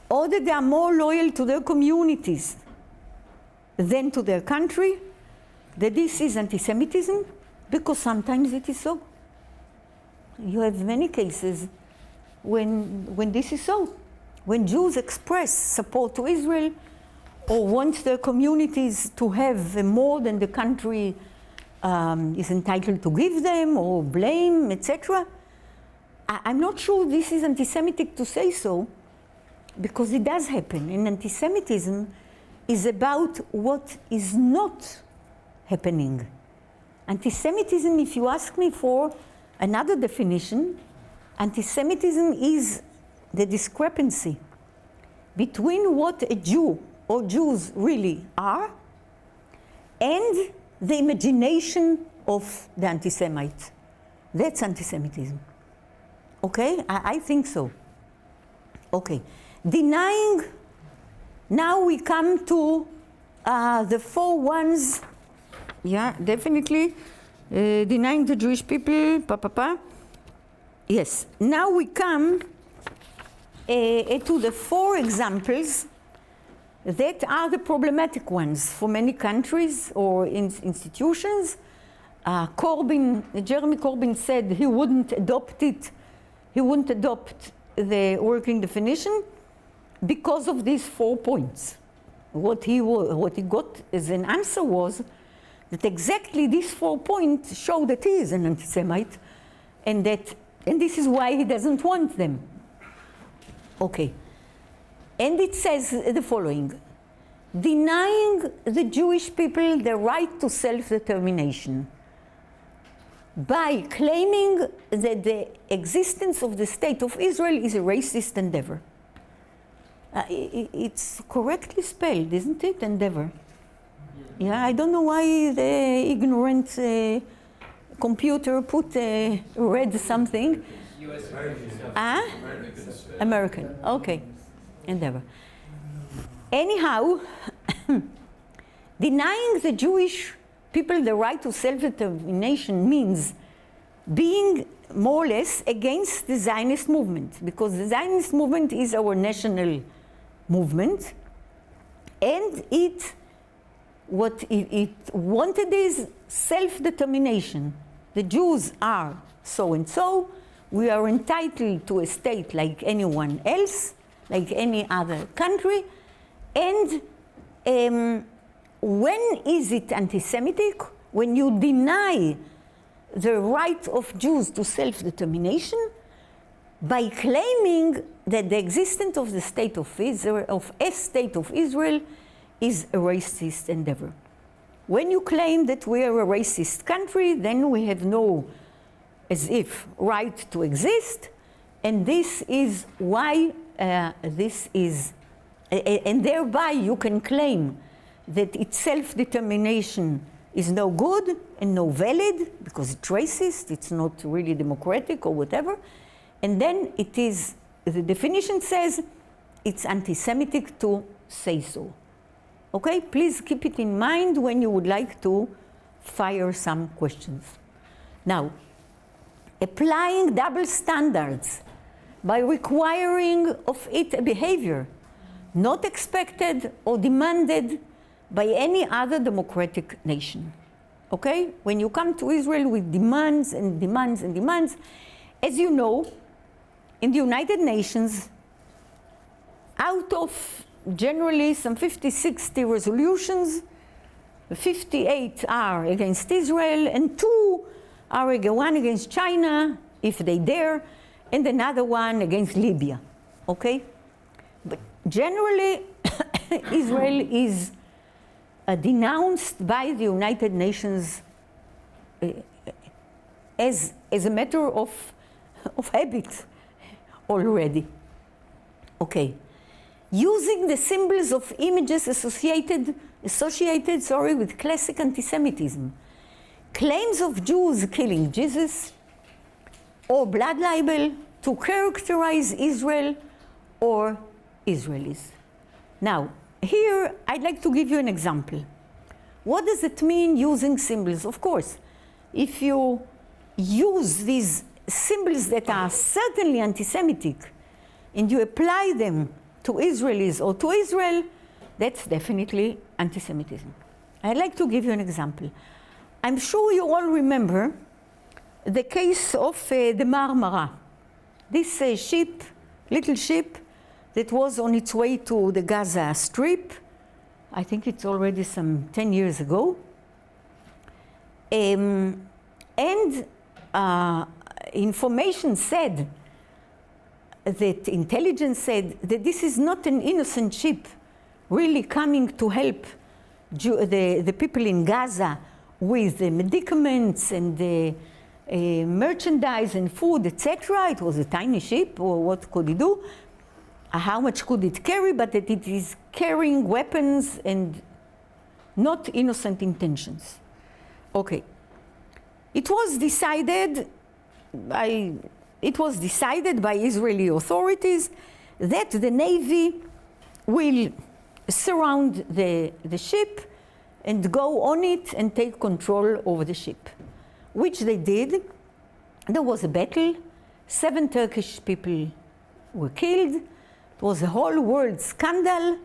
or that they are more loyal to their communities than to their country, that this is anti-Semitism, because sometimes it is so. You have many cases when this is so. When Jews express support to Israel or want their communities to have more than the country is entitled to give them, or blame, etc. I'm not sure this is anti-Semitic to say so, because it does happen. And anti-Semitism is about what is not happening. Anti-Semitism, if you ask me for another definition, anti-Semitism is the discrepancy between what a Jew or Jews really are and the imagination of the anti-Semite. That's anti-Semitism. Okay? I think so. Okay. Denying, now we come to the 4 ones. Yeah, definitely. Denying the Jewish people, Yes. Now we come to the 4 examples that are the problematic ones for many countries or institutions. Jeremy Corbyn said he wouldn't adopt it. He wouldn't adopt the working definition because of these 4 points. What he got as an answer was that exactly these 4 points show that he is an anti-Semite, and that And this is why he doesn't want them. Okay. And it says the following: denying the Jewish people the right to self-determination by claiming that the existence of the state of Israel is a racist endeavor. It's correctly spelled, isn't it? Endeavor. Yeah, I don't know why the ignorant computer read something. American. Okay. Endeavor. Anyhow, denying the Jewish people the right to self-determination means being more or less against the Zionist movement, because the Zionist movement is our national movement, and what it wanted is self-determination. The Jews are so and so, we are entitled to a state like anyone else, like any other country, and when is it anti-Semitic? When you deny the right of Jews to self-determination by claiming that the existence of the state of Israel, of a state of Israel, is a racist endeavor. When you claim that we are a racist country, then we have no, as if, right to exist, and this is why and thereby you can claim that its self-determination is no good and no valid because it's racist, it's not really democratic or whatever, and then it is, the definition says, it's anti-Semitic to say so. Okay, please keep it in mind when you would like to fire some questions. Now, applying double standards by requiring of it a behavior not expected or demanded by any other democratic nation. Okay? When you come to Israel with demands and demands and demands, as you know, in the United Nations, out of generally some 50, 60 resolutions, 58 are against Israel, and 2 are one against China, if they dare, and another one against Libya. Okay? But generally, Israel is denounced by the United Nations as a matter of habit already. Okay. Using the symbols of images associated with classic anti-Semitism, claims of Jews killing Jesus, or blood libel to characterize Israel or Israelis. Now, here I'd like to give you an example. What does it mean using symbols? Of course, if you use these symbols that are certainly anti-Semitic and you apply them to Israelis or to Israel, that's definitely anti-Semitism. I'd like to give you an example. I'm sure you all remember the case of the Marmara. This little ship that was on its way to the Gaza Strip. I think it's already some 10 years ago. Information said, that intelligence said that this is not an innocent ship really coming to help the people in Gaza with the medicaments and the merchandise and food, etc. It was a tiny ship, or what could it do? How much could it carry? But that it is carrying weapons and not innocent intentions. Okay. It was decided by Israeli authorities that the Navy will surround the ship and go on it and take control over the ship, which they did. There was a battle. 7 Turkish people were killed. It was a whole world scandal.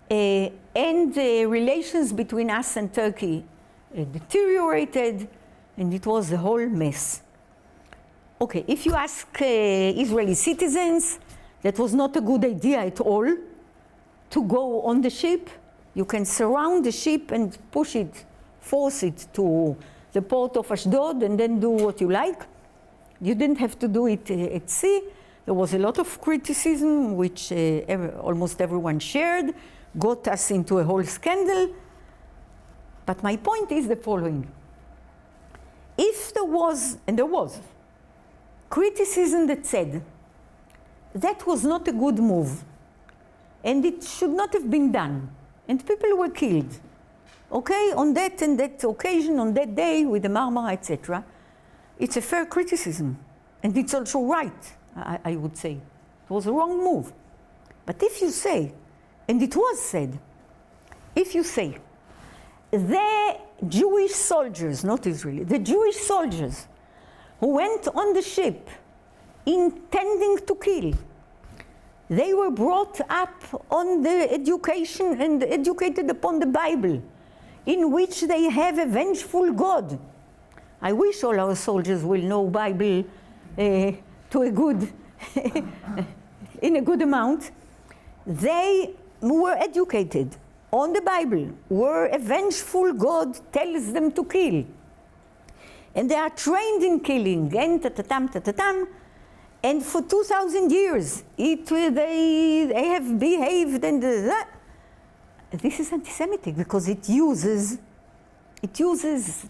And the relations between us and Turkey deteriorated, and it was a whole mess. Okay, if you ask Israeli citizens, that was not a good idea at all to go on the ship. You can surround the ship and force it to the port of Ashdod, and then do what you like. You didn't have to do it at sea. There was a lot of criticism, which almost everyone shared, got us into a whole scandal. But my point is the following. If there was, and there was, criticism that said that was not a good move, and it should not have been done, and people were killed, okay, on that and that occasion, on that day, with the Marmara, etc., it's a fair criticism, and it's also right, I would say. It was a wrong move. But if you say, and it was said, if you say, the Jewish soldiers, not Israeli, the Jewish soldiers who went on the ship intending to kill, they were brought up on the education and educated upon the Bible, in which they have a vengeful God. I wish all our soldiers will know Bible to a good, in a good amount. They were educated on the Bible, where a vengeful God tells them to kill. And they are trained in killing, and ta-ta-tam, and for 2,000 years, they have behaved and that. This is anti-Semitic because it uses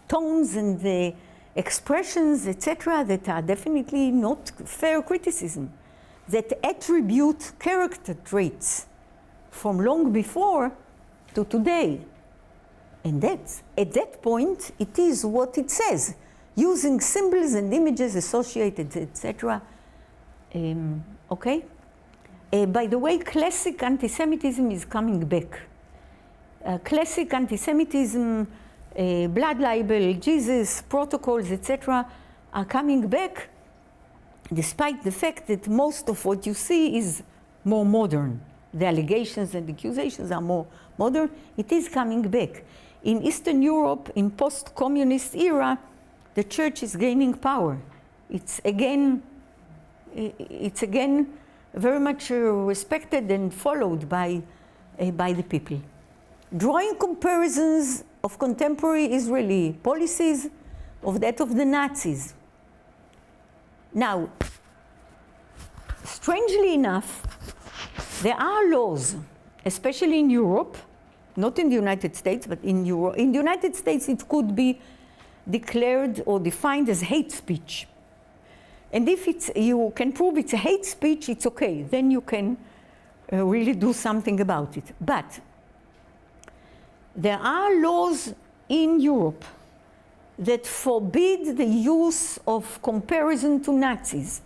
tones and expressions, etc., that are definitely not fair criticism, that attribute character traits from long before to today. And that, at that point, it is what it says, using symbols and images associated, etc. Okay? By the way, classic anti-Semitism is coming back. Classic anti-Semitism, blood libel, Jesus, protocols, etc., are coming back, despite the fact that most of what you see is more modern. The allegations and accusations are more modern. It is coming back. In Eastern Europe, in post-communist era, the church is gaining power. It's again very much respected and followed by the people. Drawing comparisons of contemporary Israeli policies of that of the Nazis. Now, strangely enough, there are laws, especially in Europe, not in the United States, but in Europe. In the United States, it could be declared or defined as hate speech. And if you can prove it's a hate speech, it's okay. Then you can really do something about it. But there are laws in Europe that forbid the use of comparison to Nazis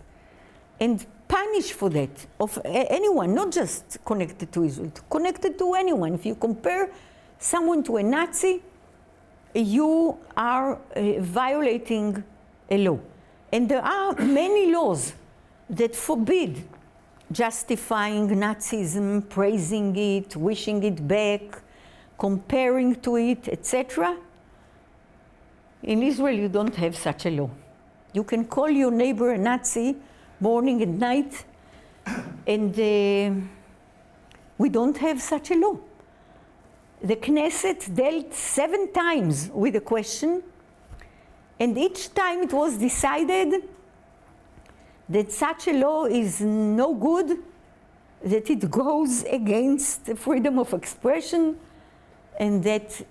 and punish for that of anyone, not just connected to Israel, connected to anyone. If you compare someone to a Nazi, you are violating a law. And there are many laws that forbid justifying Nazism, praising it, wishing it back, comparing to it, etc. In Israel, you don't have such a law. You can call your neighbor a Nazi morning and night, and we don't have such a law. The Knesset dealt 7 times with the question, and each time it was decided that such a law is no good, that it goes against the freedom of expression, and that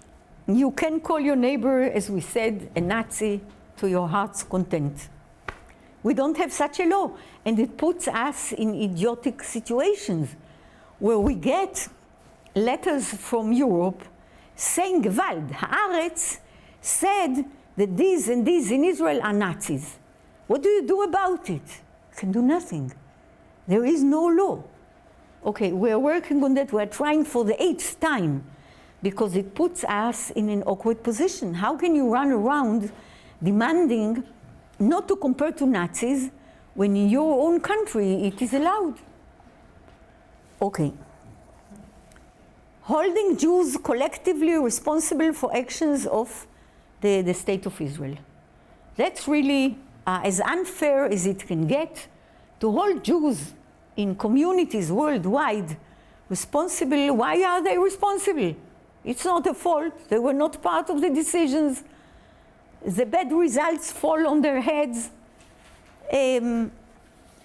you can call your neighbor, as we said, a Nazi to your heart's content. We don't have such a law, and it puts us in idiotic situations where we get letters from Europe saying, Gewalt, Haaretz said that these and these in Israel are Nazis. What do you do about it? You can do nothing. There is no law. Okay, we're working on that. We're trying for the 8th time because it puts us in an awkward position. How can you run around demanding not to compare to Nazis when in your own country it is allowed? Okay. Holding Jews collectively responsible for actions of the State of Israel. That's really as unfair as it can get, to hold Jews in communities worldwide responsible. Why are they responsible? It's not a fault. They were not part of the decisions. The bad results fall on their heads.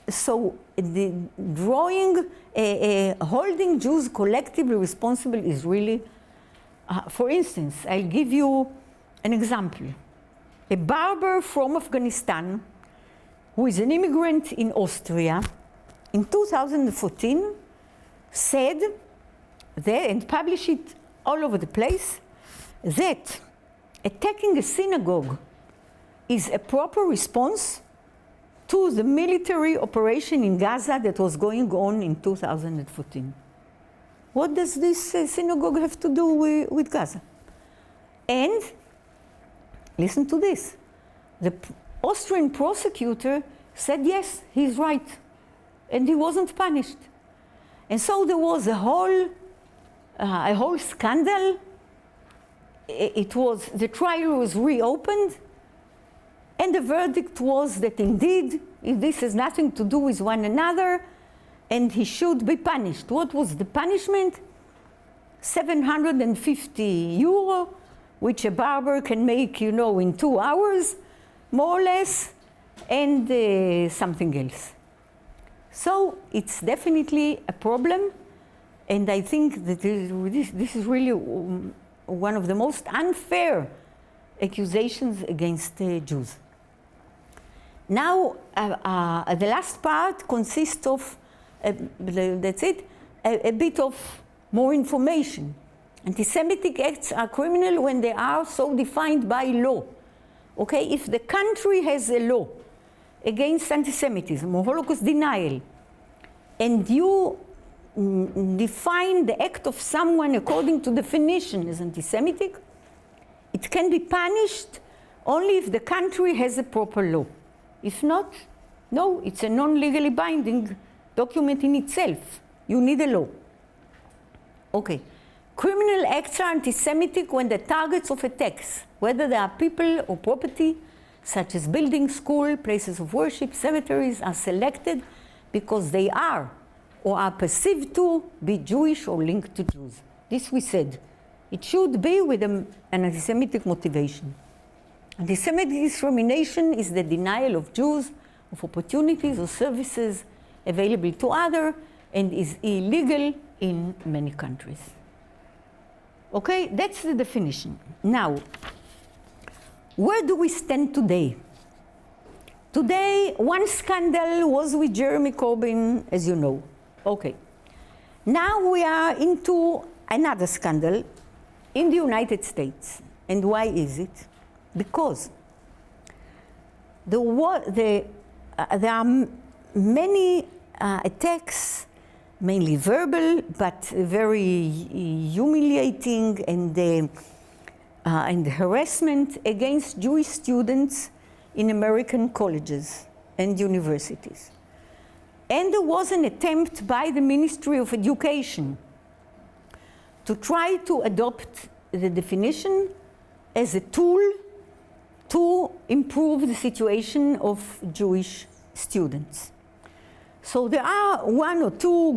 So the holding Jews collectively responsible is really, for instance, I'll give you an example. A barber from Afghanistan, who is an immigrant in Austria, in 2014 said there, and published it all over the place, that attacking a synagogue is a proper response to the military operation in Gaza that was going on in 2014. What does this synagogue have to do with Gaza? And listen to this. The Austrian prosecutor said, yes, he's right. And he wasn't punished. And so there was a whole scandal. The trial was reopened. And the verdict was that indeed, this has nothing to do with one another, and he should be punished. What was the punishment? 750 euro, which a barber can make, in 2 hours, more or less, and something else. So it's definitely a problem, and I think that this is really one of the most unfair accusations against Jews. Now, the last part consists of, that's it, a bit of more information. Anti-Semitic acts are criminal when they are so defined by law. Okay, if the country has a law against anti-Semitism or Holocaust denial, and you define the act of someone according to definition as anti-Semitic, it can be punished only if the country has a proper law. If not, no, it's a non-legally binding document in itself. You need a law. Okay. Criminal acts are anti-Semitic when the targets of attacks, whether they are people or property, such as buildings, schools, places of worship, cemeteries, are selected because they are or are perceived to be Jewish or linked to Jews. This we said. It should be with an anti-Semitic motivation. Anti-Semitic discrimination is the denial of Jews of opportunities or services available to others and is illegal in many countries. Okay, that's the definition. Now, where do we stand today? Today, one scandal was with Jeremy Corbyn, as you know. Okay. Now we are into another scandal in the United States. And why is it? Because there are many attacks, mainly verbal, but very humiliating and harassment against Jewish students in American colleges and universities. And there was an attempt by the Ministry of Education to try to adopt the definition as a tool to improve the situation of Jewish students. So there are one or two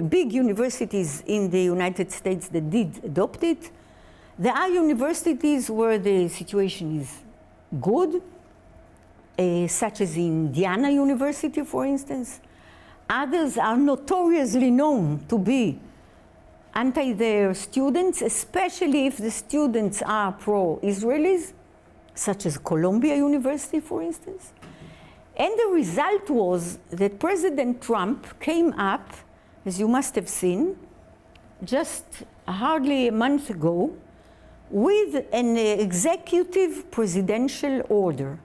big universities in the United States that did adopt it. There are universities where the situation is good, such as Indiana University, for instance. Others are notoriously known to be anti their students, especially if the students are pro-Israelis, such as Columbia University, for instance. And the result was that President Trump came up, as you must have seen, just hardly a month ago, with an executive presidential order,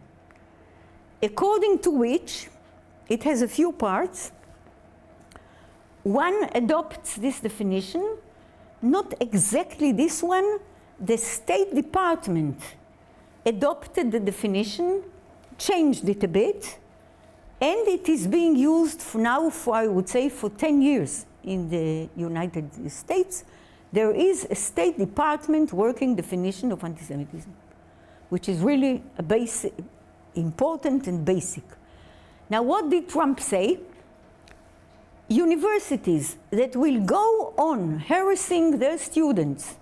according to which it has a few parts. One adopts this definition, not exactly this one. The State Department adopted the definition, changed it a bit, and it is being used now for, I would say, for 10 years in the United States. There is a State Department working definition of anti-Semitism, which is really a basic, important and basic. Now, what did Trump say? Universities that will go on harassing their students,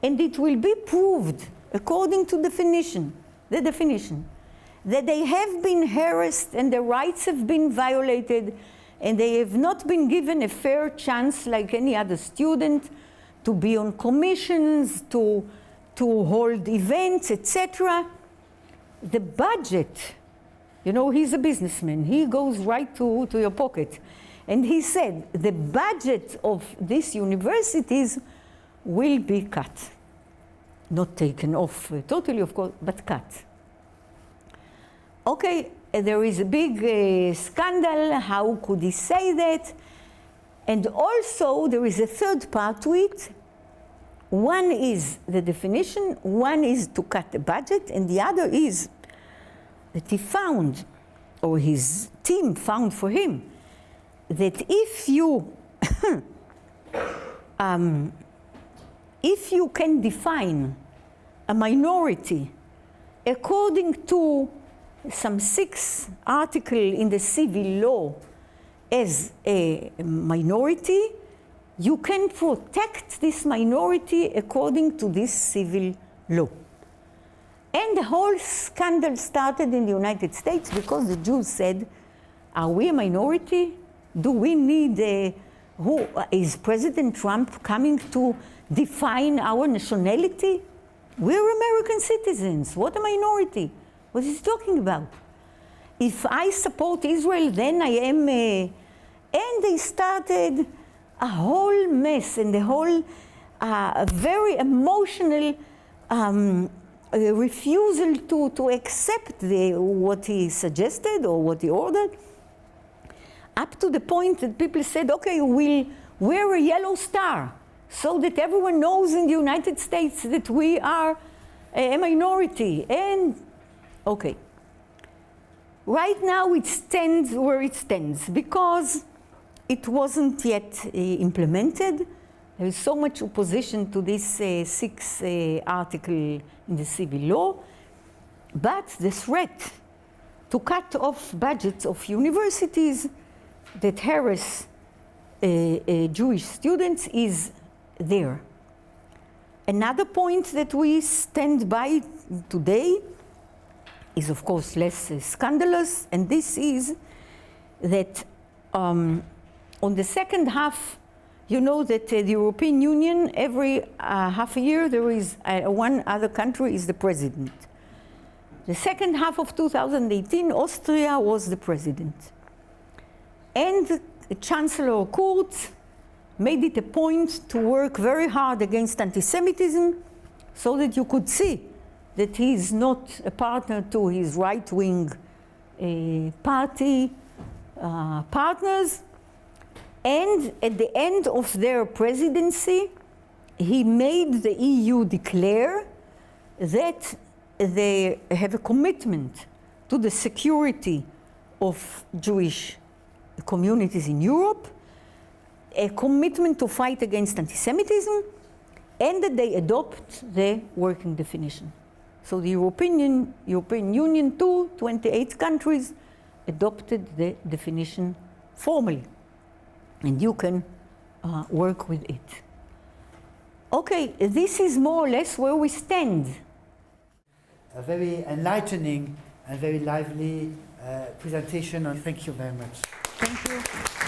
and it will be proved according to the definition, that they have been harassed and their rights have been violated, and they have not been given a fair chance like any other student to be on commissions, to hold events, etc. The budget, you know, he's a businessman. He goes right to your pocket. And he said, the budget of these universities will be cut. Not taken off totally, of course, but cut. Okay, there is a big scandal. How could he say that? And also, there is a third part to it. One is the definition, one is to cut the budget, and the other is that he found, or his team found for him, that if you if you can define a minority according to some 6 article in the civil law as a minority, you can protect this minority according to this civil law. And the whole scandal started in the United States because the Jews said, are we a minority? Do we need, who is President Trump coming to define our nationality? We're American citizens. What a minority? What is he talking about? If I support Israel, then I am and they started a whole mess and the whole very emotional refusal to accept what he suggested or what he ordered, up to the point that people said, okay, we'll wear a yellow star so that everyone knows in the United States that we are a minority. And okay, right now it stands where it stands because it wasn't yet implemented. There is so much opposition to this 6th article in the civil law, but the threat to cut off budgets of universities that harass Jewish students is there. Another point that we stand by today is, of course, less scandalous, and this is that on the second half, you know that the European Union, every half a year, there is one other country is the president. The second half of 2018, Austria was the president. And the Chancellor Kurz made it a point to work very hard against anti-Semitism so that you could see that he is not a partner to his right-wing party partners. And at the end of their presidency, he made the EU declare that they have a commitment to the security of Jewish communities in Europe, a commitment to fight against anti-Semitism, and that they adopt the working definition. So the European Union, 28 countries, adopted the definition formally. And you can work with it. Okay, this is more or less where we stand. A very enlightening and very lively presentation, and thank you very much. Thank you.